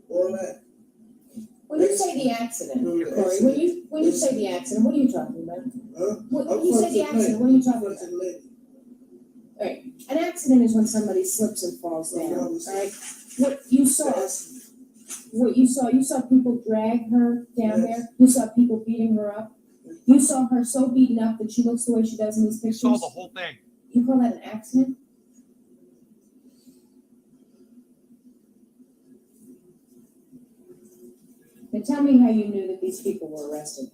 Speaker 5: All that.
Speaker 7: When you say the accident,
Speaker 5: The
Speaker 7: Corey,
Speaker 5: accident.
Speaker 7: when you say the accident, what are you talking about?
Speaker 5: Huh?
Speaker 7: When you say the accident, what are you talking about?
Speaker 5: Front of the lady.
Speaker 7: Right. An accident is when somebody slips and falls down, right? What you saw, you saw people drag her down
Speaker 5: Yes.
Speaker 7: there. You saw people beating her up. You saw her so beaten up that she looks the way she does in these
Speaker 1: You
Speaker 7: pictures.
Speaker 1: saw the whole thing.
Speaker 7: You call that an accident? Now tell me how you knew that these people were arrested.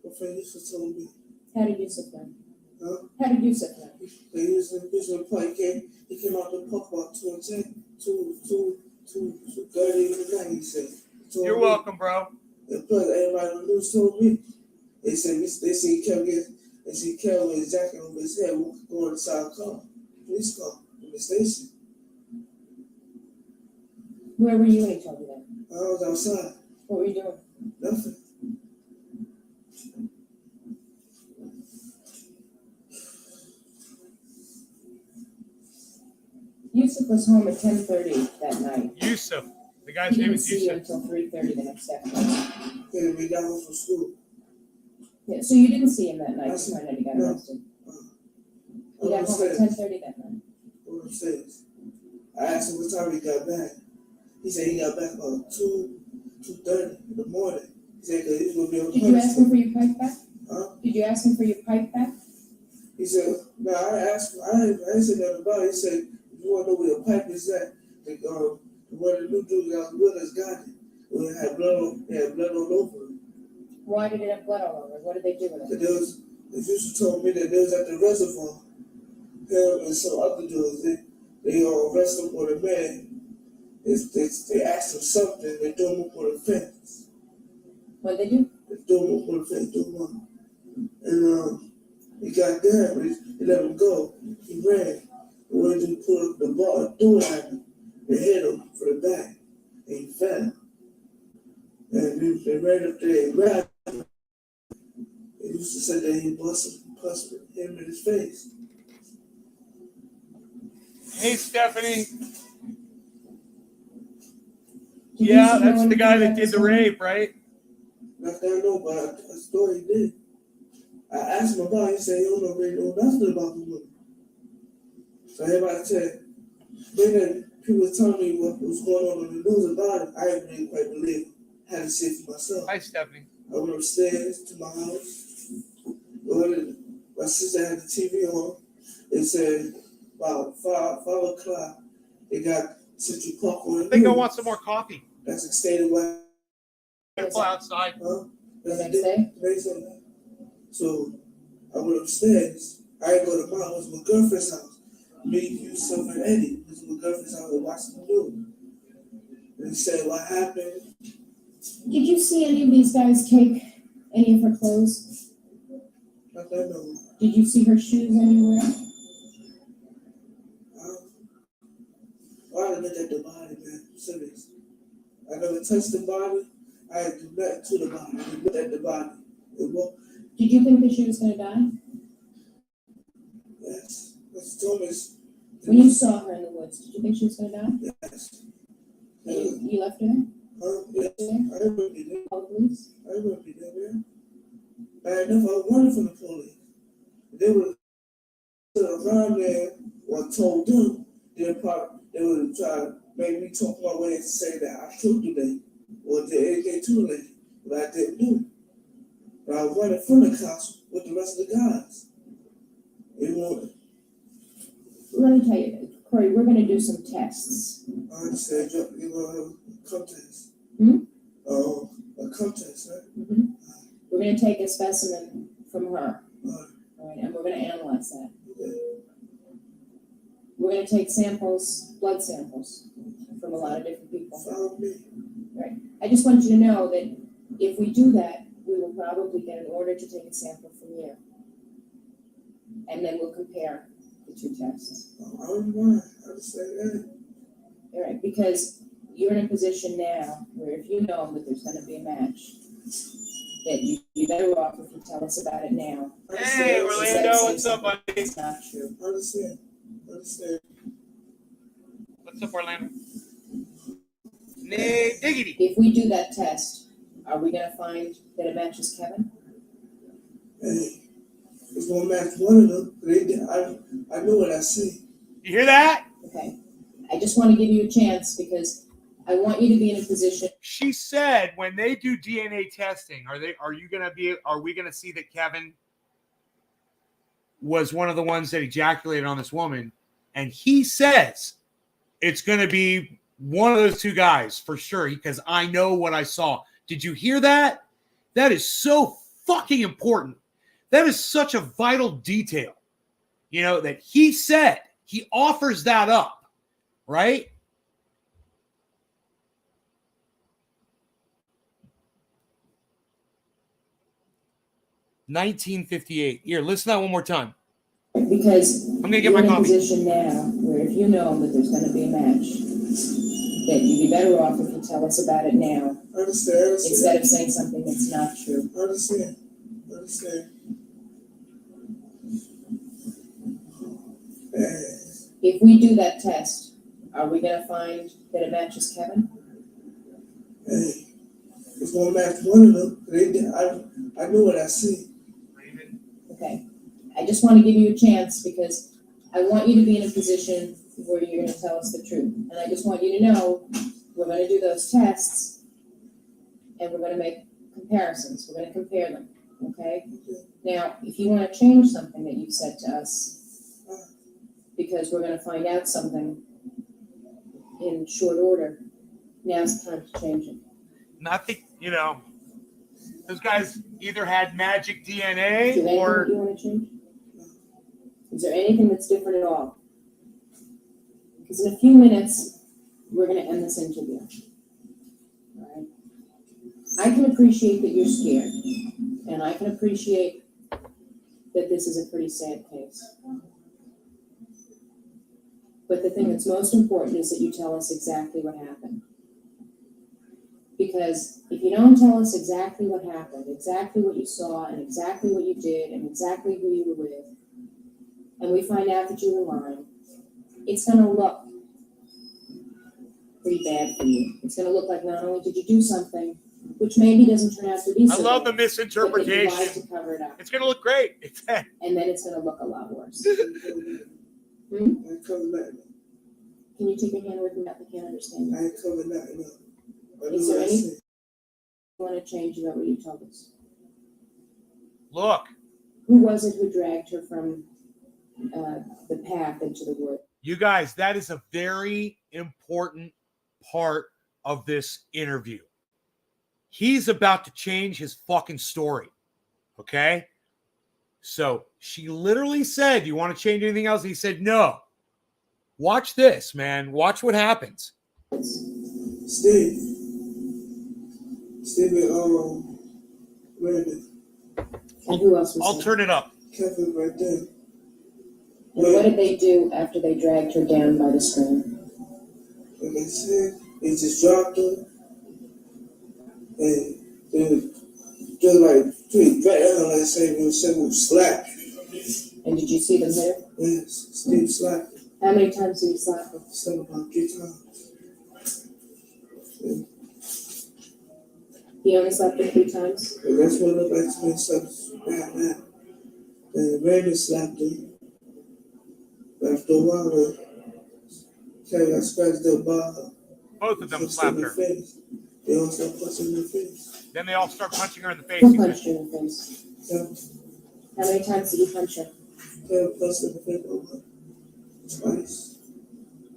Speaker 5: My friend Yusuf told me.
Speaker 7: How did Yusuf know?
Speaker 5: Huh?
Speaker 7: How did Yusuf know?
Speaker 5: He was in the park. He came out the park about 2:30 in the night, he said. Told
Speaker 1: You're
Speaker 5: me.
Speaker 1: welcome, bro.
Speaker 5: And plus, everybody on the news told me. They said they see Kevin with his jacket over his head going inside a car, police car, in the station.
Speaker 7: Where were you when he told you that?
Speaker 5: I was outside,
Speaker 7: What were you doing?
Speaker 5: nothing.
Speaker 7: Yusuf was home at 10:30 that night.
Speaker 1: Yusuf. The guy's
Speaker 7: He
Speaker 1: name
Speaker 7: didn't
Speaker 1: is
Speaker 7: see you
Speaker 1: Yusuf.
Speaker 7: until 3:30 the next day.
Speaker 5: Cause we got home from school.
Speaker 7: Yeah, so you didn't see him that night,
Speaker 5: That's-
Speaker 7: you found out he got
Speaker 5: no.
Speaker 7: arrested. He
Speaker 5: I'm
Speaker 7: got home at
Speaker 5: upstairs.
Speaker 7: 10:30 that night.
Speaker 5: I'm upstairs. I asked him what time he got back. He said he got back about 2:30 in the morning. He said, cause he's gonna be on
Speaker 7: Did you ask him
Speaker 5: punishment.
Speaker 7: for your pipe back?
Speaker 5: Huh?
Speaker 7: Did you ask him for your pipe back?
Speaker 5: He said, no, I asked him, I didn't say nothing about it. He said, if you wanna know where your pipe is at, one of the new dudes that was with us got it. It had blood all over it.
Speaker 7: Why did it have blood all over it? What did they do with
Speaker 5: But
Speaker 7: it?
Speaker 5: the official told me that they was at the reservoir. Him and some other dudes, they all arrested him on a man. They asked him something, they threw him up on the fence.
Speaker 7: What did they do?
Speaker 5: They threw him up on the fence, threw him up. And he got there, but he let him go. He ran. And when he put the ball, threw it at him, they hit him from the back, and he fell. And they ran up there and grabbed him. They used to say that he busted him in his face.
Speaker 1: Hey, Stephanie.
Speaker 7: Did
Speaker 1: Yeah,
Speaker 7: Yusuf know
Speaker 1: that's the
Speaker 7: anything
Speaker 1: guy that
Speaker 7: about
Speaker 1: did
Speaker 7: this
Speaker 1: the
Speaker 7: woman?
Speaker 1: rape, right?
Speaker 5: Not that I know, but I thought he did. I asked him about it, he said he don't know really know nothing about the woman. So everybody said, then people was telling me what was going on in the news about it. I didn't really quite believe it. I had to see it for myself.
Speaker 1: Hi, Stephanie.
Speaker 5: I went upstairs to my house. My sister had the TV on. They said about 5 o'clock, they got Central Park on the
Speaker 1: I think I
Speaker 5: news.
Speaker 1: want some more coffee.
Speaker 5: That's the state of what,
Speaker 1: Beautiful outside.
Speaker 5: huh?
Speaker 7: The
Speaker 5: That's
Speaker 7: next day?
Speaker 5: the next day. So I went upstairs. I didn't go to mine. It was my girlfriend's house. Me, Yusuf, and Eddie. It was my girlfriend's house. We watched the news. And he said, what happened?
Speaker 7: Did you see any of these guys take any of her clothes?
Speaker 5: Not that no.
Speaker 7: Did you see her shoes anywhere?
Speaker 5: I didn't look at the body, man. I'm serious. I never touched the body. I didn't do nothing to the body. I didn't look at the body. It was,
Speaker 7: Did you think that she was gonna die?
Speaker 5: yes. Mr. Thomas.
Speaker 7: When you saw her in the woods, did you think she was gonna die?
Speaker 5: Yes.
Speaker 7: You left her there?
Speaker 5: Yes. I didn't be there.
Speaker 7: Called the police?
Speaker 5: I didn't be there, man. Bad enough, I was running from the police. They would have around there or told them, they would try to make me talk my way and say that I killed the lady or did anything to the lady, but I didn't do it. But I was running from the cops with the rest of the guys. They wanted,
Speaker 7: Let me tell you, Corey, we're gonna do some tests.
Speaker 5: I understand, you know, have a contest.
Speaker 7: Hmm?
Speaker 5: A contest, right?
Speaker 7: Mhm. We're gonna take a specimen from her,
Speaker 5: Alright,
Speaker 7: all right, and we're gonna analyze that.
Speaker 5: okay.
Speaker 7: We're gonna take samples, blood samples, from a lot of different people.
Speaker 5: Follow me.
Speaker 7: I just want you to know that if we do that, we will probably get an order to take a sample from you. And then we'll compare the two tests.
Speaker 5: I don't mind. I understand that.
Speaker 7: All right, because you're in a position now where if you know that there's gonna be a match, that you're better off if you tell us about it now.
Speaker 5: I
Speaker 1: Hey,
Speaker 5: understand.
Speaker 1: Orlando, what's up, buddy?
Speaker 7: It's not true.
Speaker 5: I understand. I understand.
Speaker 1: What's up, Orlando? Nay, diggity.
Speaker 7: If we do that test, are we gonna find that it matches Kevin?
Speaker 5: Hey, it's gonna match one of them. I know what I see.
Speaker 1: You hear that?
Speaker 7: Okay, I just wanna give you a chance because I want you to be in a position.
Speaker 1: She said when they do DNA testing, are we gonna see that Kevin was one of the ones that ejaculated on this woman? And he says it's gonna be one of those two guys for sure, because I know what I saw. Did you hear that? That is so fucking important. That is such a vital detail. You know, that he said, he offers that up, right? $19.58. Here, listen to that one more time.
Speaker 7: Because
Speaker 1: I'm gonna get
Speaker 7: you're
Speaker 1: my
Speaker 7: in a
Speaker 1: coffee.
Speaker 7: position now where if you know that there's gonna be a match, that you'd be better off if you tell us about it now,
Speaker 5: I understand.
Speaker 7: instead of saying something that's not true.
Speaker 5: I understand. I understand.
Speaker 7: If we do that test, Are we gonna find that it matches Kevin?
Speaker 5: Hey, it's gonna match one of them. They did. I know what I see.
Speaker 7: Okay, I just wanna give you a chance because I want you to be in a position where you're gonna tell us the truth. And I just want you to know, we're gonna do those tests and we're gonna make comparisons, we're gonna compare them, okay? Now, if you wanna change something that you've said to us, because we're gonna find out something in short order, now's the time to change it.
Speaker 1: Nothing, you know, those guys either had magic
Speaker 7: Is
Speaker 1: DNA
Speaker 7: there anything that
Speaker 1: or
Speaker 7: you wanna change? Is there anything that's different at all? Because in a few minutes, we're gonna end this interview. Alright? I can appreciate that you're scared, and I can appreciate that this is a pretty sad case. But the thing that's most important is that you tell us exactly what happened. Because if you don't tell us exactly what happened, exactly what you saw, and exactly what you did, and exactly who you were with, and we find out that you were lying, it's gonna look pretty bad for you. It's gonna look like not only did you do something, which maybe doesn't turn out to be
Speaker 1: I
Speaker 7: so
Speaker 1: love the
Speaker 7: bad, but that you lied
Speaker 1: misinterpretation.
Speaker 7: to cover it up,
Speaker 1: It's gonna look great.
Speaker 7: and then it's gonna look a lot worse.
Speaker 5: I ain't covered nothing.
Speaker 7: Can you take your hand away from that? I can't understand
Speaker 5: I
Speaker 7: you.
Speaker 5: ain't covered nothing up. I know
Speaker 7: Is there
Speaker 5: what I
Speaker 7: any-
Speaker 5: see.
Speaker 7: You wanna change about what you told us?
Speaker 1: Look,
Speaker 7: Who was it who dragged her from, the path into the wood?
Speaker 1: you guys, that is a very important part of this interview. He's about to change his fucking story. Okay? So she literally said, "You want to change anything else?" He said, "No." Watch this, man. Watch what happens.
Speaker 5: Steve, Randy,
Speaker 7: And who else was
Speaker 1: I'll
Speaker 7: there?
Speaker 1: turn it up.
Speaker 5: Kevin right there.
Speaker 7: And what did they do after they dragged her down by the string?
Speaker 5: Like I said, he just dropped her. And then just like three right her, like I say, when someone slapped.
Speaker 7: And did you see them hit her?
Speaker 5: Yes, Steve slapped her.
Speaker 7: How many times did he slap her?
Speaker 5: Some about 3 times. And
Speaker 7: He only slapped her 3 times?
Speaker 5: that's what it looked like to me, something bad now. And Randy slapped her. After a while, Kevin got scratched up by her.
Speaker 1: Both of them
Speaker 5: Punched
Speaker 1: slapped
Speaker 5: in
Speaker 1: her.
Speaker 5: face. They all start punching in the face.
Speaker 1: Then they all start punching her in the face.
Speaker 7: Who
Speaker 1: He said,
Speaker 7: punched her in the face?
Speaker 5: Kevin
Speaker 7: How many times did he punch her?
Speaker 5: punched in the face over twice.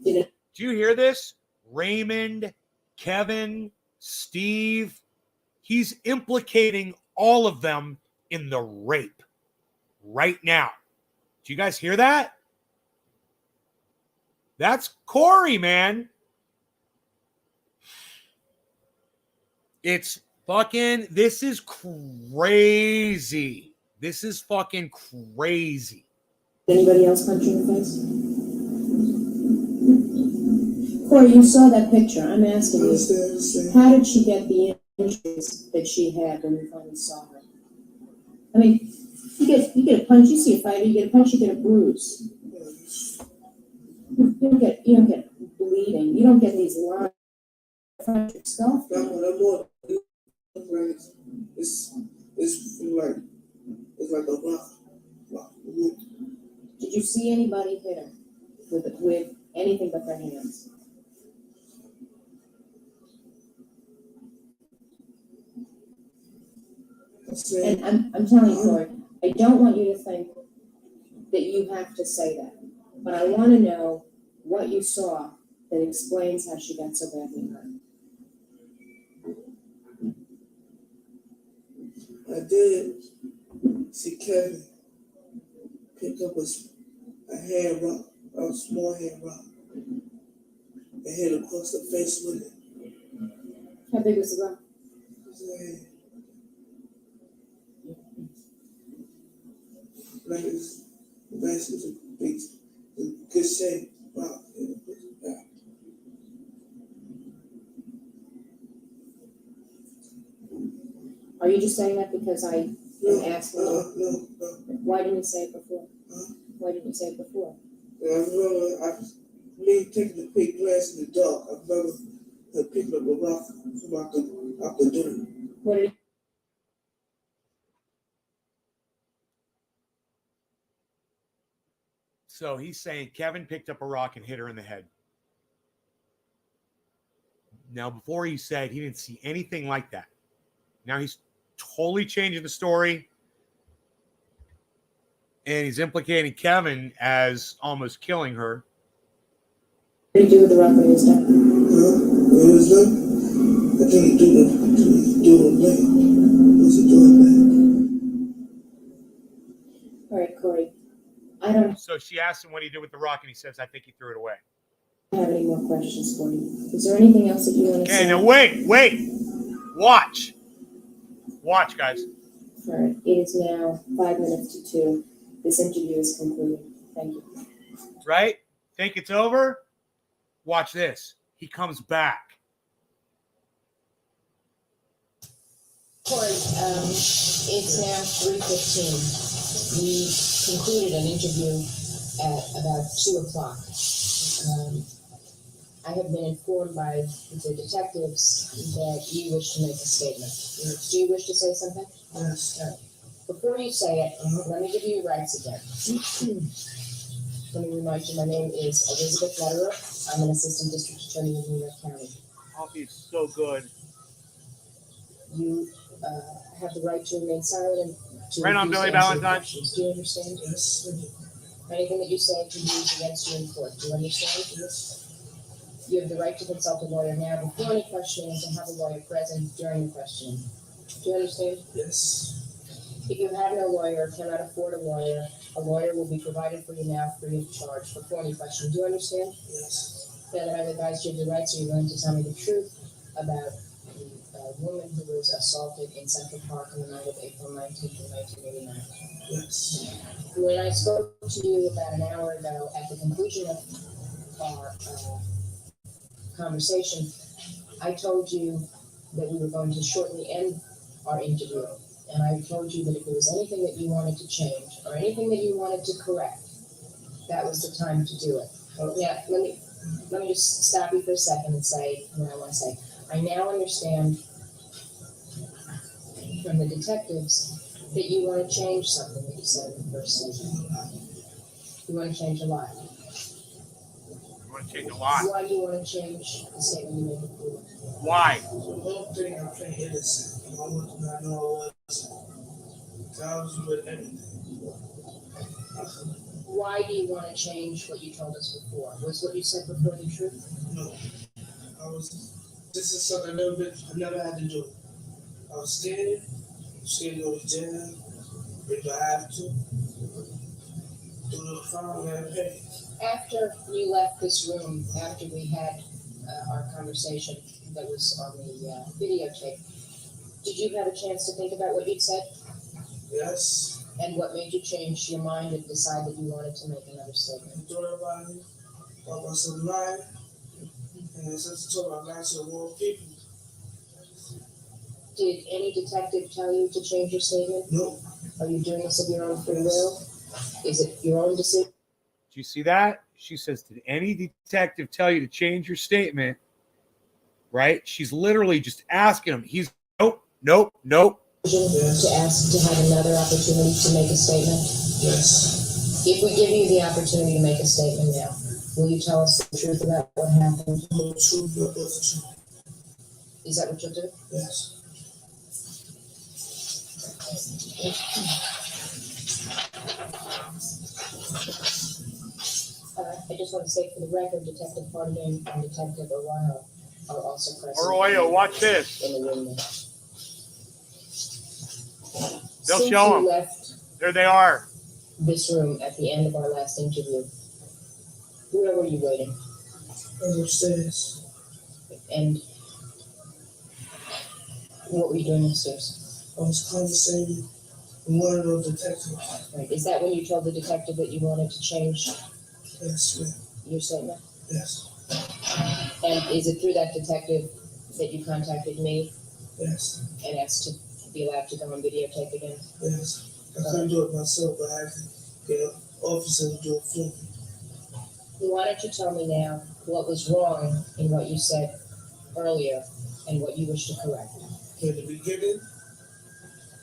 Speaker 1: "Do you hear this? Raymond, Kevin, Steve, he's implicating all of them in the rape right now. Do you guys hear that? That's Corey, man. It's fucking, this is crazy. This is fucking crazy.
Speaker 7: Did anybody else punch you in the face? Corey, you saw that picture. I'm asking you,
Speaker 5: Understand?
Speaker 7: how did she get the injuries that she had when you finally saw her? I mean, you get a punch, you see a fighter, you get a punch, you get a bruise. You don't get bleeding. You don't get these lines from yourself.
Speaker 5: That's what I'm doing. It's like a rock.
Speaker 7: Did you see anybody hit her with anything but their hands? And I'm telling you, Corey, I don't want you to think that you have to say that, but I want to know what you saw that explains how she got so badly hurt.
Speaker 5: I did see Kevin pick up a hand rock, a small hand rock, and hit across the face with it.
Speaker 7: How big was the rock?
Speaker 5: Like it's nice, it's a big, good shape rock.
Speaker 7: Are you just saying that because I am asking you?
Speaker 5: No.
Speaker 7: Why didn't you say it before?
Speaker 5: Huh?
Speaker 7: Why didn't you say it before?
Speaker 5: I remember me taking a quick glance in the dark, I remember her picking up a rock from out the dirt.
Speaker 7: What did
Speaker 1: So he's saying Kevin picked up a rock and hit her in the head. Now, before he said he didn't see anything like that. Now he's totally changing the story. And he's implicating Kevin as almost killing her.
Speaker 7: he do with the rock when he was done?
Speaker 5: When it was done, I can't do it back. What's it doing
Speaker 7: All right, Corey. I don't
Speaker 1: So she asked him what he did with the rock, and he says, I think he threw it away.
Speaker 7: have any more questions for you. Is there anything else that you want to
Speaker 1: Okay,
Speaker 7: say?
Speaker 1: now wait. Watch. Watch, guys.
Speaker 7: All right, it is now 5 minutes to 2. This interview is concluded. Thank you.
Speaker 1: Right? Think it's over? Watch this. He comes back.
Speaker 7: Corey, it's now 3:15. We concluded an interview at about 2 o'clock. I have been informed by the detectives that you wish to make a statement. Do you wish to say something?
Speaker 5: Yes.
Speaker 7: All right. Before you say it, let me give you your rights again. Let me remind you, my name is Elizabeth Lederer. I'm an assistant district attorney in New York County.
Speaker 1: Coffee is so good.
Speaker 7: You have the right to remain silent and to
Speaker 1: Right on,
Speaker 7: refuse
Speaker 1: Billy
Speaker 7: to answer
Speaker 1: Valentine.
Speaker 7: questions. Do you understand?
Speaker 5: Yes.
Speaker 7: Anything that you say can be used against you in court. Do you understand?
Speaker 5: Yes.
Speaker 7: You have the right to consult a lawyer now before any questioning and to have a lawyer present during the questioning. Do you understand?
Speaker 5: Yes.
Speaker 7: If you have no lawyer or cannot afford a lawyer will be provided for you now free of charge before any questioning. Do you understand?
Speaker 5: Yes.
Speaker 7: Now that I've advised you of the rights, are you going to tell me the truth about the woman who was assaulted in Central Park on the night of April 19th, 1989?
Speaker 5: Yes.
Speaker 7: When I spoke to you about an hour ago, at the conclusion of our conversation, I told you that we were going to shortly end our interview. And I told you that if there was anything that you wanted to change or anything that you wanted to correct, that was the time to do it. Now, let me just stop you for a second and say what I want to say. I now understand from the detectives that you want to change something that you said in the first statement. You want to change a lot.
Speaker 1: You want to change a lot.
Speaker 7: Why do you want to change the statement you made before?
Speaker 1: Why?
Speaker 5: So the whole thing, I'm playing innocent. I want to not know I was. I was with everything.
Speaker 7: Why do you want to change what you told us before? Was what you said before the truth?
Speaker 5: No. This is something I never had to do. I was scared. I'm scared to go to jail. If I have to. Do the crime and pay.
Speaker 7: After you left this room, after we had our conversation that was on the videotape, did you have a chance to think about what you'd said?
Speaker 5: Yes.
Speaker 7: And what made you change your mind and decide that you wanted to make another
Speaker 5: I
Speaker 7: statement?
Speaker 5: thought about it. About myself lying. And since I told my lies to the wrong people.
Speaker 7: Did any detective tell you to change your statement?
Speaker 5: No.
Speaker 7: Are you doing this of your own free will? Is it your own decision?
Speaker 1: Do you see that? She says, did any detective tell you to change your statement? Right? She's literally just asking him. He's nope.
Speaker 5: Yes.
Speaker 7: To ask to have another opportunity to make a statement?
Speaker 5: Yes.
Speaker 7: If we give you the opportunity to make a statement now, will you tell us the truth about what happened?
Speaker 5: No truth, but the truth.
Speaker 7: Is that what you'll do?
Speaker 5: Yes.
Speaker 7: I just want to say for the record, Detective Harding and Detective Arroyo are also present.
Speaker 1: Arroyo, watch this.
Speaker 7: In the room now.
Speaker 1: They'll
Speaker 7: Since
Speaker 1: show
Speaker 7: you
Speaker 1: 'em.
Speaker 7: left
Speaker 1: There they are.
Speaker 7: this room at the end of our last interview, where were you waiting?
Speaker 5: I was upstairs.
Speaker 7: And what were you doing upstairs?
Speaker 5: I was conversating with one of those detectives.
Speaker 7: Right. Is that when you told the detective that you wanted to change
Speaker 5: Yes, ma'am.
Speaker 7: your statement?
Speaker 5: Yes.
Speaker 7: And is it through that detective that you contacted me
Speaker 5: Yes.
Speaker 7: and asked to be allowed to go on videotape again?
Speaker 5: Yes. I couldn't do it myself, but I had to get an officer to do it for me.
Speaker 7: Why don't you tell me now what was wrong in what you said earlier and what you wish to correct?
Speaker 5: In the beginning,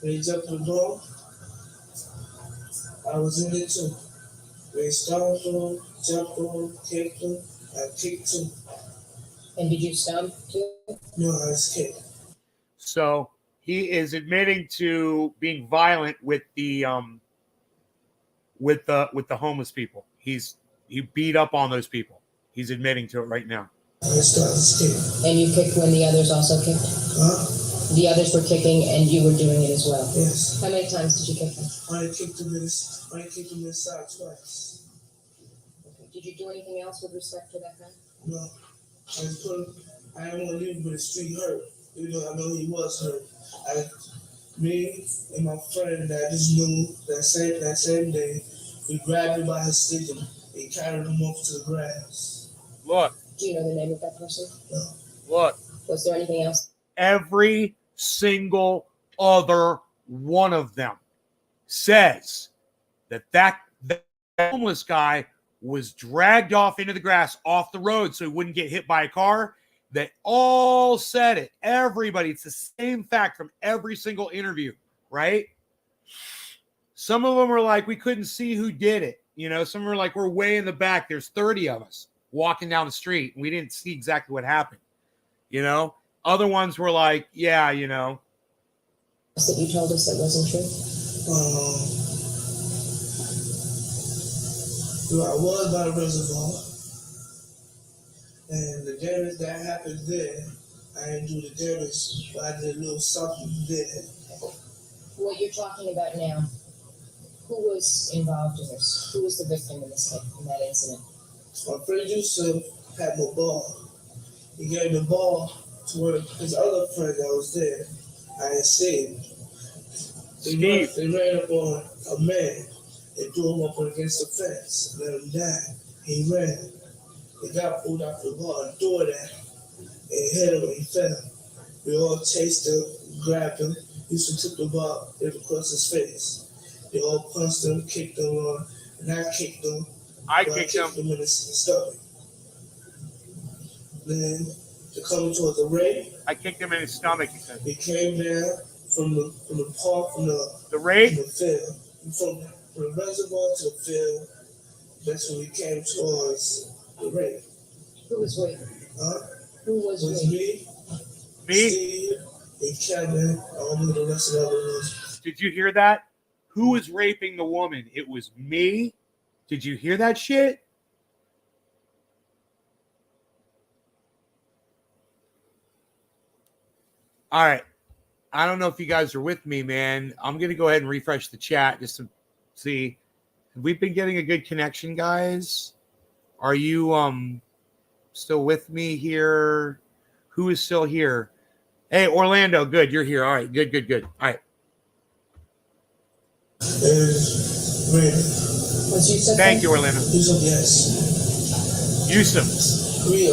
Speaker 5: when he jumped the door, I was in it too. When he started on, jumped on, kicked him, I kicked too.
Speaker 7: And did you stomp too?
Speaker 5: No, I was kicked.
Speaker 1: So he is admitting to being violent with the homeless people. He beat up on those people. He's admitting to it right now.
Speaker 5: I started kicking.
Speaker 7: And you kicked when the others also kicked?
Speaker 5: Huh?
Speaker 7: The others were kicking and you were doing it as well?
Speaker 5: Yes.
Speaker 7: How many times did you kick them?
Speaker 5: I kicked him inside twice.
Speaker 7: Okay. Did you do anything else with respect to that guy?
Speaker 5: No. I just put him, I didn't want to leave him with the street hurt. Even though I know he was hurt. Me and my friend that I just knew that same day, we grabbed him by his stick and carried him off to the grass.
Speaker 1: Look,
Speaker 7: Do you know the name of that person?
Speaker 5: No.
Speaker 1: look.
Speaker 7: Was there anything else?
Speaker 1: Every single other one of them says that homeless guy was dragged off into the grass off the road so he wouldn't get hit by a car. They all said it. Everybody. It's the same fact from every single interview, right? Some of them are like, we couldn't see who did it. You know, some are like, we're way in the back. There's 30 of us walking down the street. And we didn't see exactly what happened. You know, other ones were like, yeah, you know.
Speaker 7: That you told us that wasn't true?
Speaker 5: I was by the reservoir. And the damage that happened there, I didn't do the damage, but I did a little something there.
Speaker 7: What you're talking about now, who was involved in this? Who was the victim in that incident?
Speaker 5: My friend Yusuf had no ball. He gave the ball to one of his other friend that was there. I didn't see him. They ran up on a man and threw him up against the fence, let him die. He ran. They got pulled out the ball and threw it at him and hit him and he fell. We all chased him, grabbed him. Yusuf took the ball right across his face. They all punched him, kicked him on, and I kicked him.
Speaker 1: I kicked him.
Speaker 5: in the stomach. Then they come towards the ring.
Speaker 1: I kicked him in his stomach, he said.
Speaker 5: He came down from the park, from the
Speaker 1: raid?
Speaker 5: field. From the reservoir to the field. That's when we came towards the ring.
Speaker 7: Who was raping? Who
Speaker 5: It
Speaker 7: was
Speaker 5: was
Speaker 7: raping?
Speaker 1: Me?
Speaker 5: Steve, and Kevin. I don't know the rest of the others.
Speaker 1: Did you hear that? Who was raping the woman? It was me. Did you hear that shit? All right. I don't know if you guys are with me, man. I'm going to go ahead and refresh the chat just to see. Have we been getting a good connection, guys? Are you still with me here? Who is still here? Hey, Orlando, good. You're here. All right. Good. All right.
Speaker 7: Was Yusuf?
Speaker 1: Thank you, Orlando.
Speaker 5: Yusuf, yes.
Speaker 1: Yusuf.
Speaker 5: We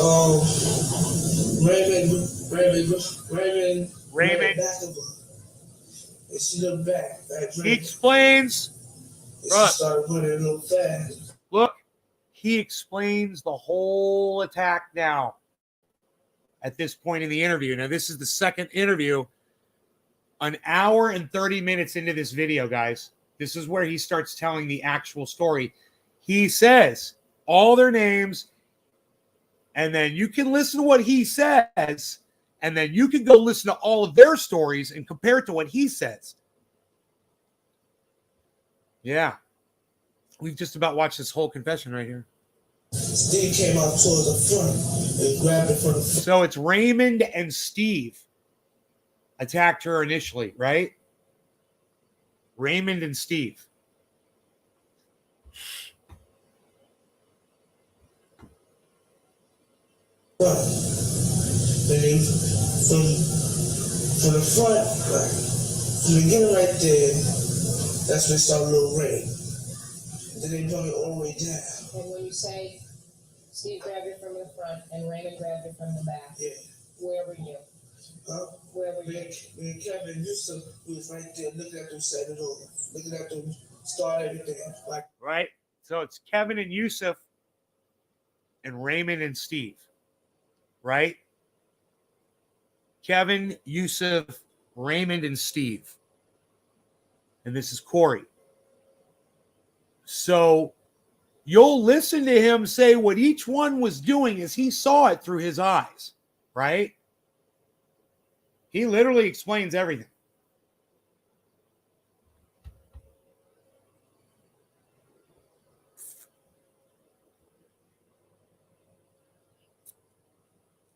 Speaker 5: Raymond back of her. And she looked back.
Speaker 1: He explains.
Speaker 5: And she started running a little fast.
Speaker 1: Look, he explains the whole attack now at this point in the interview. Now, this is the second interview, an hour and 30 minutes into this video, guys. This is where he starts telling the actual story. He says all their names, and then you can listen to what he says, and then you can go listen to all of their stories and compare it to what he says. Yeah. We've just about watched this whole confession right here.
Speaker 5: Steve came out towards the front and grabbed it from the front.
Speaker 1: So it's Raymond and Steve attacked her initially, right? Raymond and Steve.
Speaker 5: Then they, from the front, like, from the beginning right there, that's when it started a little rain. Then they brought it all the way down.
Speaker 7: And when you say Steve grabbed it from the front and Raymond grabbed it from the back,
Speaker 5: Yeah.
Speaker 7: where were you?
Speaker 5: Huh?
Speaker 7: Where were you?
Speaker 5: Me and Kevin Yusuf, we was right there looking at them set it over, looking at them start everything. Like,
Speaker 1: Right? So it's Kevin and Yusuf and Raymond and Steve, right? Kevin, Yusuf, Raymond, and Steve. And this is Corey. So you'll listen to him say what each one was doing as he saw it through his eyes, right? He literally explains everything.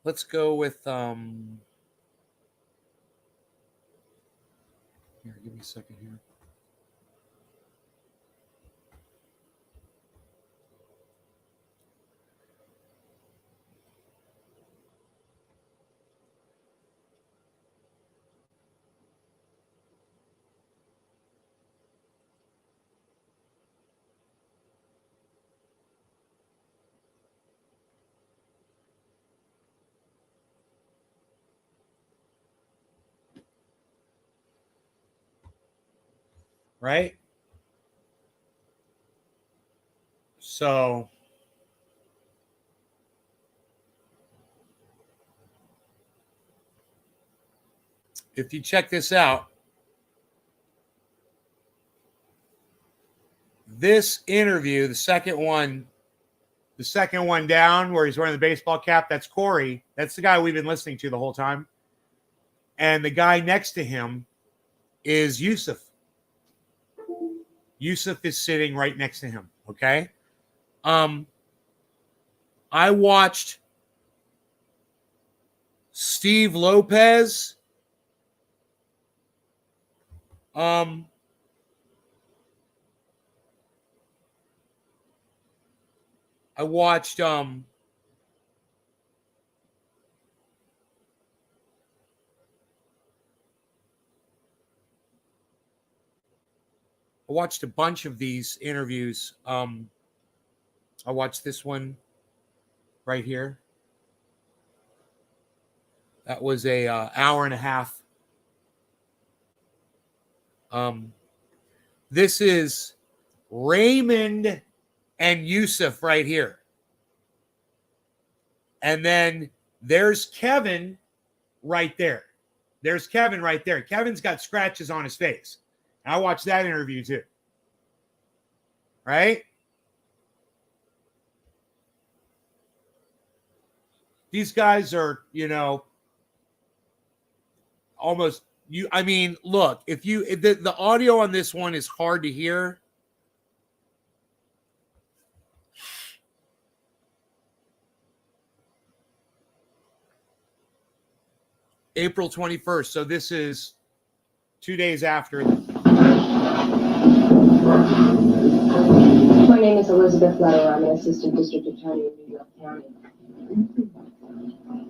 Speaker 1: Let's go with here, give me a second here. Right? So if you check this out, this interview, the second one down where he's wearing the baseball cap, that's Corey. That's the guy we've been listening to the whole time. And the guy next to him is Yusuf. Yusuf is sitting right next to him. Okay. I watched Steve Lopez. I watched a bunch of these interviews. I watched this one right here. That was a hour and a half. This is Raymond and Yusuf right here. And then there's Kevin right there. There's Kevin right there. Kevin's got scratches on his face. I watched that interview too. Right? These guys are, almost I mean, look, if the audio on this one is hard to hear. April 21st. So this is 2 days after.
Speaker 8: My name is Elizabeth Letter. I'm an assistant district attorney in New York County.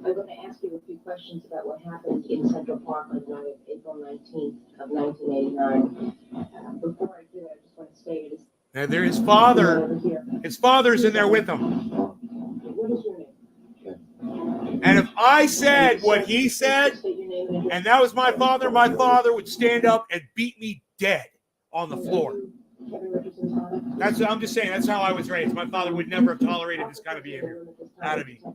Speaker 8: I'm going to ask you a few questions about what happened in Central Park on the night of April 19th of 1989. Before I do, I just want to state it.
Speaker 1: And there his father. His father's in there with him.
Speaker 8: What is your name?
Speaker 1: And if I said what he said, and that was my father would stand up and beat me dead on the floor. I'm just saying, that's how I was raised. My father would never have tolerated this kind of behavior out of me.
Speaker 8: I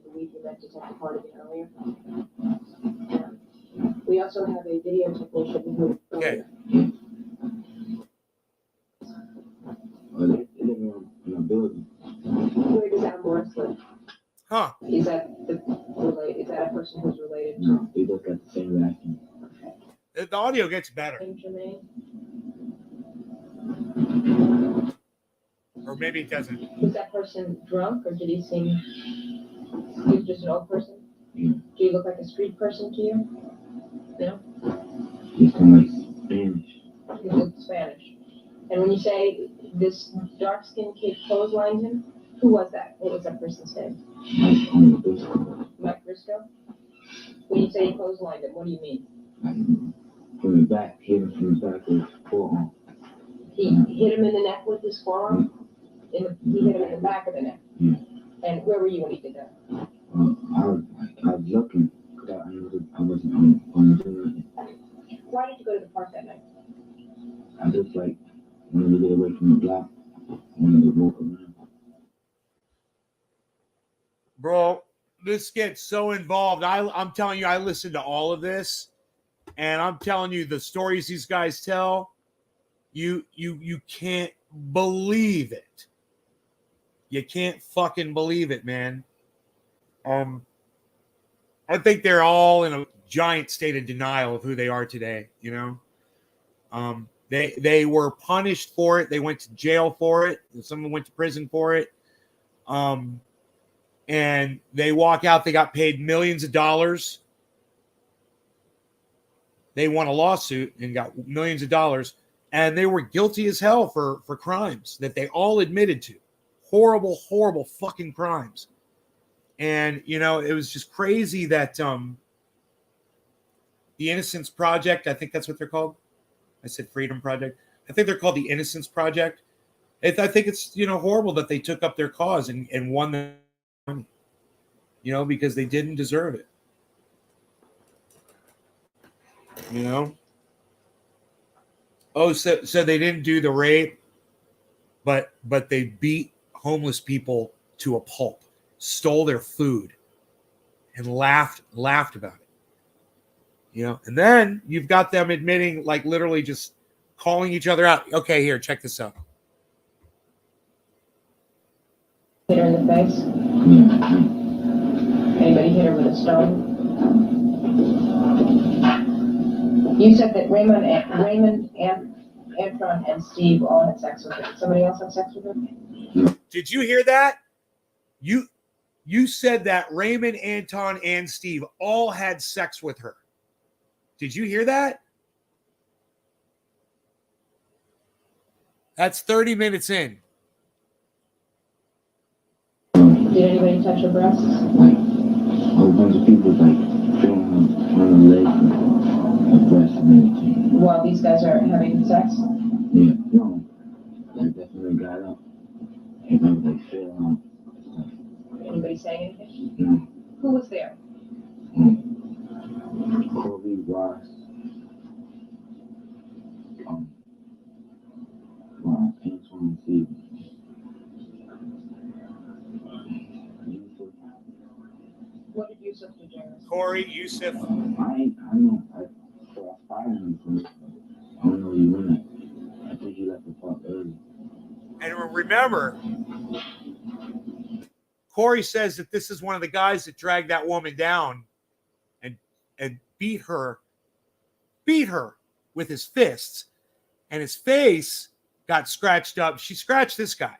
Speaker 8: believe you met Detective Hardigan earlier. We also have a video technician who.
Speaker 1: Okay.
Speaker 8: Where does that Morris live?
Speaker 1: Huh.
Speaker 8: Is that a person who's related to?
Speaker 9: No, we look at the same reaction.
Speaker 1: The audio gets better.
Speaker 8: Jermaine?
Speaker 1: Or maybe it doesn't.
Speaker 8: Was that person drunk or did he seem, he was just an old person?
Speaker 9: Yeah.
Speaker 8: Do you look like a street person to you? No?
Speaker 9: He's kind of like Spanish.
Speaker 8: He looked Spanish. And when you say this dark-skinned kid clotheslined him, who was that? What was that person's name? Mike Briscoe? When you say he clotheslined him, what do you mean?
Speaker 9: From the back, hit him from the back with his forearm.
Speaker 8: He hit him in the neck with his forearm? He hit him in the back of the neck?
Speaker 9: Yeah.
Speaker 8: And where were you when he did that?
Speaker 9: I was looking, because I wasn't on the doing nothing.
Speaker 8: Why did you go to the park that night?
Speaker 9: I just wanted to get away from the block. I wanted to walk around.
Speaker 1: Bro, this gets so involved. I'm telling you, I listened to all of this, and I'm telling you the stories these guys tell. You can't believe it. You can't fucking believe it, man. I think they're all in a giant state of denial of who they are today. You know, they were punished for it. They went to jail for it. Someone went to prison for it. And they walk out. They got paid millions of dollars. They won a lawsuit and got millions of dollars. And they were guilty as hell for crimes that they all admitted to. Horrible, horrible fucking crimes. And, you know, it was just crazy that the Innocence Project, I think that's what they're called. I said Freedom Project. I think they're called the Innocence Project. I think it's, you know, horrible that they took up their cause and won the money, you know, because they didn't deserve it. You know? Oh, so they didn't do the rape, but they beat homeless people to a pulp, stole their food, and laughed about it. You know, and then you've got them admitting, like, literally just calling each other out. Okay, here, check this out.
Speaker 8: Hit her in the face? Anybody hit her with a stone? You said that Raymond, Antron, and Steve all had sex with her. Somebody else had sex with her?
Speaker 1: Did you hear that? You said that Raymond, Anton, and Steve all had sex with her. Did you hear that? That's 30 minutes in.
Speaker 8: Did anybody touch her breasts?
Speaker 9: Like, a whole bunch of people, like, feeling her on the legs and her breasts and everything.
Speaker 8: While these guys are having sex?
Speaker 9: Yeah, no. They definitely got up. And remember, they fell on stuff.
Speaker 8: Anybody saying anything?
Speaker 9: No.
Speaker 8: Who was there?
Speaker 9: Kobe Ross. Antoine Steve.
Speaker 8: What did Yusuf do, James?
Speaker 1: Corey, Yusuf.
Speaker 9: I know. I fired him for it. I don't know you win it. I think he left the park early.
Speaker 1: And remember, Corey says that this is one of the guys that dragged that woman down and beat her with his fists, and his face got scratched up. She scratched this guy.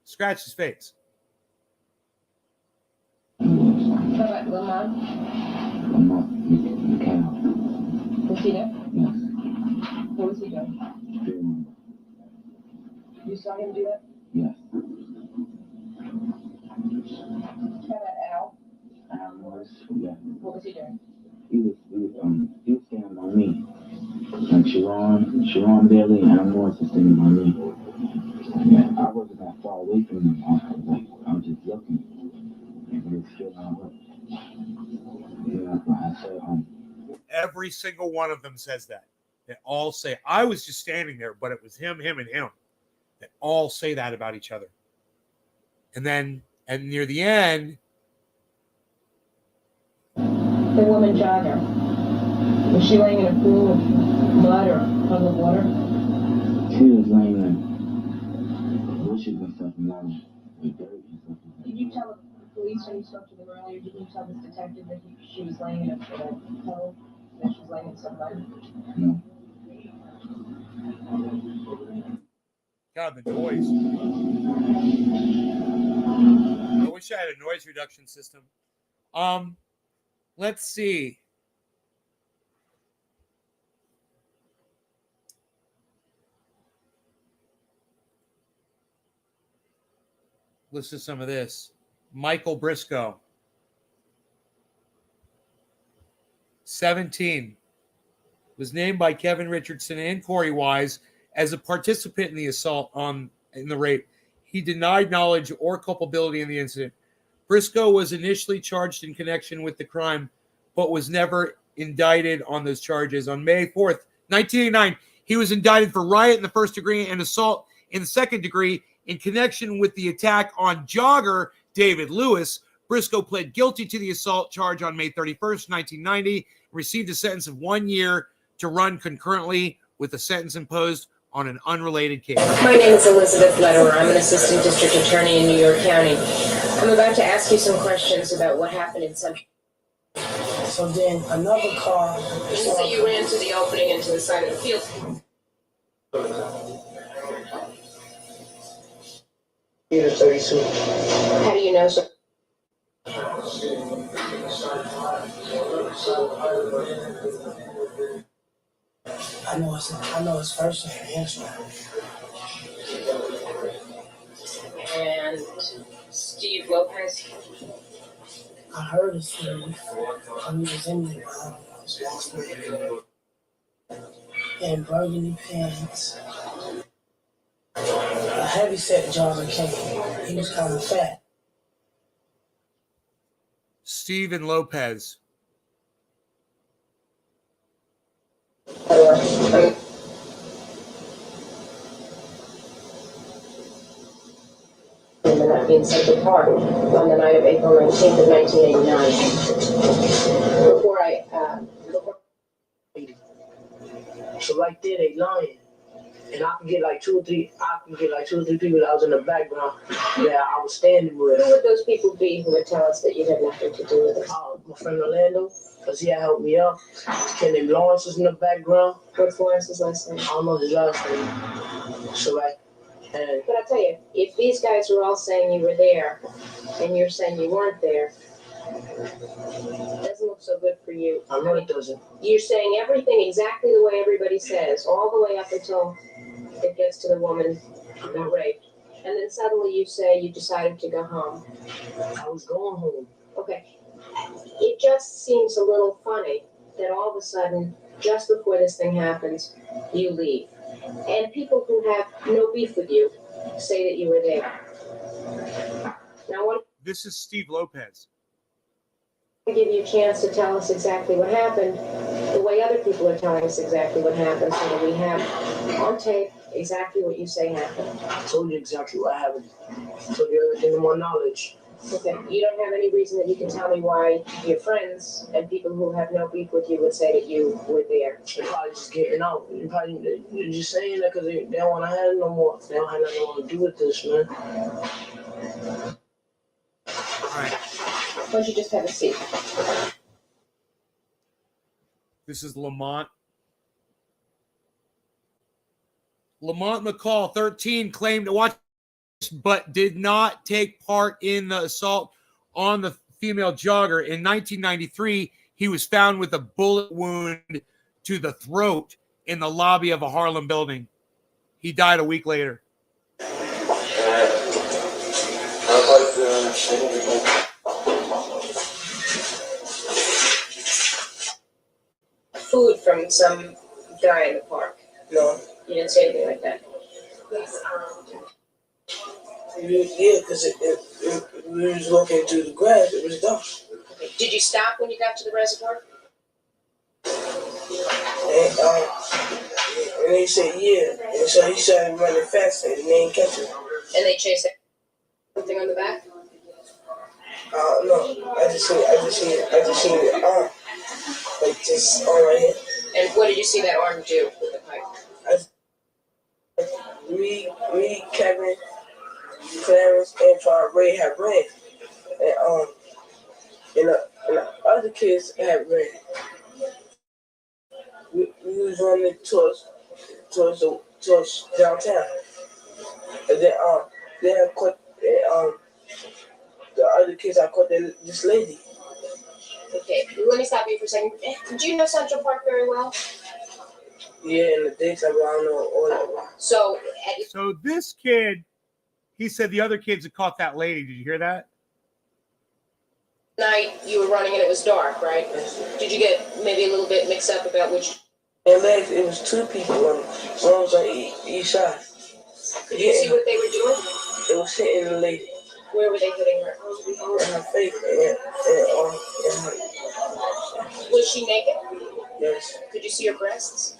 Speaker 1: Scratched his face.
Speaker 8: How about Lamont?
Speaker 9: Mikhail.
Speaker 8: Was he there?
Speaker 9: Yes.
Speaker 8: What was he doing? You saw him do that?
Speaker 9: Yes.
Speaker 8: How about Al?
Speaker 9: Was, yeah.
Speaker 8: What was he doing?
Speaker 9: He was standing by me. Like Sharon Bailey and Al Morris was standing by me. Yeah, I wasn't that far away from them. I was just looking. And they were still on. Yeah, I said,
Speaker 1: Every single one of them says that. They all say, I was just standing there, but it was him, and him. They all say that about each other. And near the end,
Speaker 8: The woman jogger. Was she laying in a pool of mud or a puddle of water?
Speaker 9: she was laying there. Bushes and stuff and with dirt and stuff.
Speaker 8: Did you tell the police when you spoke to them earlier, did you tell this detective that she was laying in a puddle, that she was laying in some mud?
Speaker 9: No.
Speaker 1: God, the noise. I wish I had a noise reduction system. Let's see. Listen to some of this. Michael Briscoe, 17, was named by Kevin Richardson and Corey Wise as a participant in the assault in the rape. He denied knowledge or culpability in the incident. Briscoe was initially charged in connection with the crime, but was never indicted on those charges. On May 4th, 1989, he was indicted for riot in the first degree and assault in the second degree in connection with the attack on jogger David Lewis. Briscoe pled guilty to the assault charge on May 31st, 1990, received a sentence of 1 year to run concurrently with the sentence imposed on an unrelated case.
Speaker 7: My name is Elizabeth Lederer. I'm an assistant district attorney in New York County. I'm about to ask you some questions about what happened in Central.
Speaker 5: So then another car.
Speaker 7: So you ran to the opening and to the side of the field.
Speaker 5: Peter 32.
Speaker 7: How do you know so?
Speaker 5: I know his first name, yes,
Speaker 7: And Steve Lopez?
Speaker 5: I heard his name before. He was in the was walking in burgundy pants. A heavy set jogger came. He was kind of fat.
Speaker 1: Steven Lopez.
Speaker 7: In Central Park on the night of April 19th of 1989.
Speaker 5: So right there they lying. And I can get like two or three people that was in the background that I was standing with.
Speaker 7: Who would those people be who would tell us that you had nothing to do with it?
Speaker 5: My friend Orlando, because he had helped me up. His name Lawrence was in the background.
Speaker 7: What's Lawrence's last name?
Speaker 5: I don't know his last name. So and
Speaker 7: But I'll tell you, if these guys are all saying you were there, and you're saying you weren't there, it doesn't look so good for you.
Speaker 5: I know it doesn't.
Speaker 7: You're saying everything exactly the way everybody says, all the way up until it gets to the woman who got raped. And then suddenly you say you decided to go home.
Speaker 5: I was going home.
Speaker 7: Okay. It just seems a little funny that all of a sudden, just before this thing happens, you leave. And people who have no beef with you say that you were there. Now, I want
Speaker 1: This is Steve Lopez.
Speaker 7: to give you a chance to tell us exactly what happened, the way other people are telling us exactly what happened, so that we have on tape exactly what you say happened.
Speaker 5: I told you exactly what happened. I told you everything in my knowledge.
Speaker 7: Okay, you don't have any reason that you can tell me why your friends and people who have no beef with you would say that you were there.
Speaker 5: They're probably just getting out. They're just saying that because they don't want to have it no more. They don't have nothing more to do with this, man.
Speaker 1: All right.
Speaker 7: Why don't you just have a seat?
Speaker 1: This is Lamont. Lamont McCall, 13, claimed to watch but did not take part in the assault on the female jogger. In 1993, he was found with a bullet wound to the throat in the lobby of a Harlem building. He died a week later.
Speaker 7: Food from some guy in the park.
Speaker 5: No.
Speaker 7: You didn't say anything like that.
Speaker 5: Yeah, because we was walking through the grass. It was dark.
Speaker 7: Okay. Did you stop when you got to the reservoir?
Speaker 5: And they said, yeah. And so he started running faster and they didn't catch him.
Speaker 7: And they chased it. Something on the back?
Speaker 5: No. I just seen the arm. Like this arm right here.
Speaker 7: And what did you see that arm do with the pipe?
Speaker 5: Me, Kevin, Clarence, and Ray had ran. And the other kids had ran. We was running towards downtown. And then I caught the other kids. I caught this lady.
Speaker 7: Okay, let me stop you for a second. Do you know Central Park very well?
Speaker 5: Yeah, in the daytime, I don't know all that.
Speaker 7: So
Speaker 1: this kid, he said the other kids had caught that lady. Did you hear that?
Speaker 7: night you were running and it was dark, right? Did you get maybe a little bit mixed up about which?
Speaker 5: And legs, it was two people on it. One was on each side.
Speaker 7: Could you see what they were doing?
Speaker 5: They were hitting the lady.
Speaker 7: Where were they hitting her?
Speaker 5: In her face and her.
Speaker 7: Was she naked?
Speaker 5: Yes.
Speaker 7: Could you see her breasts?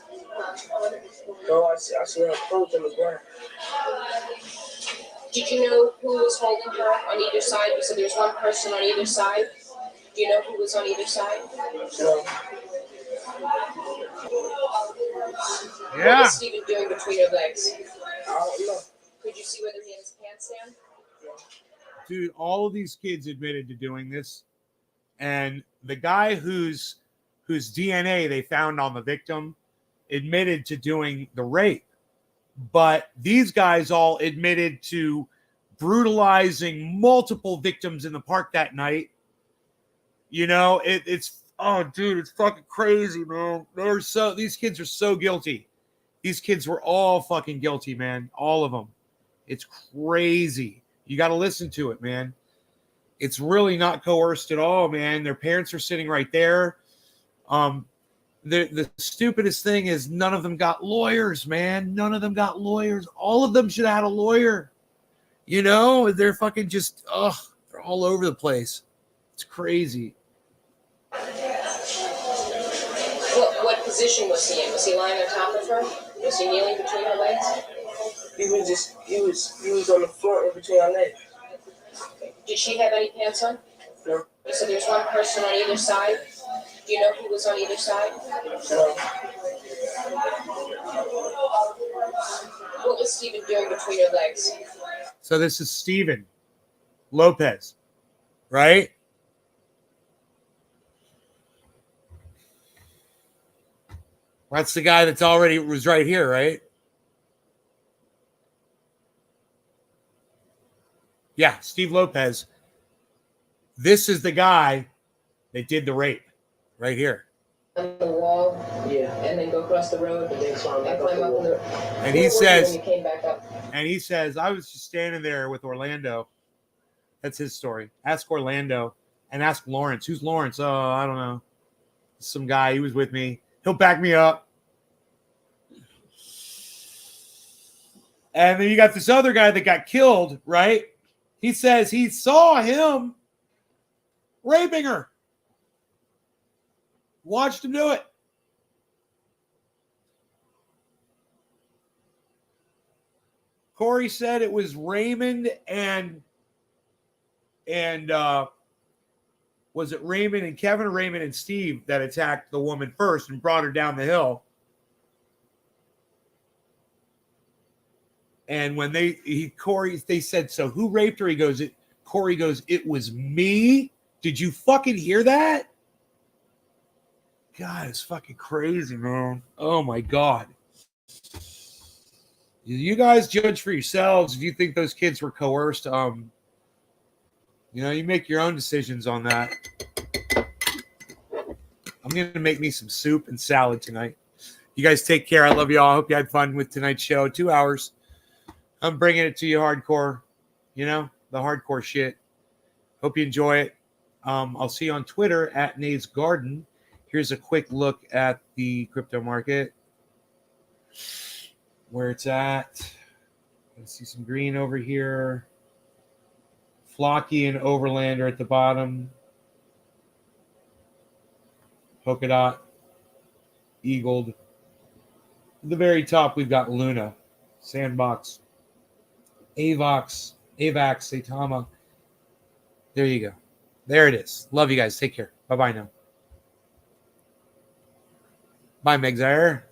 Speaker 5: No, I see her clothes on the ground.
Speaker 7: Did you know who was holding her on either side? You said there's one person on either side. Do you know who was on either side?
Speaker 5: No.
Speaker 7: What
Speaker 1: Yeah.
Speaker 7: was Stephen doing between your legs?
Speaker 5: I don't know.
Speaker 7: Could you see whether he had his pants down?
Speaker 1: Dude, all of these kids admitted to doing this. And the guy whose DNA they found on the victim admitted to doing the rape. But these guys all admitted to brutalizing multiple victims in the park that night. You know, it's oh, dude, it's fucking crazy, man. These kids are so guilty. These kids were all fucking guilty, man. All of them. It's crazy. You got to listen to it, man. It's really not coerced at all, man. Their parents are sitting right there. The stupidest thing is none of them got lawyers, man. None of them got lawyers. All of them should have had a lawyer. You know, they're fucking just, they're all over the place. It's crazy.
Speaker 7: What position was he in? Was he lying on top of her? Was he kneeling between her legs?
Speaker 5: He was on the floor in between our legs.
Speaker 7: Did she have any pants on?
Speaker 5: No.
Speaker 7: You said there's one person on either side. Do you know who was on either side?
Speaker 5: No.
Speaker 7: What was Stephen doing between your legs?
Speaker 1: So this is Stephen Lopez, right? That's the guy that's already was right here, right? Yeah, Steve Lopez. This is the guy that did the rape right here.
Speaker 7: On the wall,
Speaker 5: Yeah.
Speaker 7: and then go across the road,
Speaker 5: And then climb back
Speaker 7: and
Speaker 5: up
Speaker 7: climb
Speaker 5: the
Speaker 7: up
Speaker 5: wall.
Speaker 7: the.
Speaker 1: And he
Speaker 7: Where were you
Speaker 1: says,
Speaker 7: when you came back up?
Speaker 1: I was just standing there with Orlando. That's his story. Ask Orlando and ask Lawrence. Who's Lawrence? Oh, I don't know. Some guy. He was with me. He'll back me up. And then you got this other guy that got killed, right? He says he saw him raping her. Watched him do it. Corey said it was Raymond and was it Raymond and Kevin or Raymond and Steve that attacked the woman first and brought her down the hill. And when Corey said, so who raped her? Corey goes, it was me. Did you fucking hear that? God, it's fucking crazy, man. Oh my God. You guys judge for yourselves if you think those kids were coerced. You make your own decisions on that. I'm going to make me some soup and salad tonight. You guys take care. I love you all. I hope you had fun with tonight's show. 2 hours. I'm bringing it to you hardcore. The hardcore shit. Hope you enjoy it. I'll see you on Twitter at Nate's Garden. Here's a quick look at the crypto market. Where it's at. Let's see some green over here. Flocky and Overlander at the bottom. Polkadot. Eagled. At the very top, we've got Luna. Sandbox. Avax, Saitama. There you go. There it is. Love you guys. Take care. Bye-bye now. Bye, Megzair.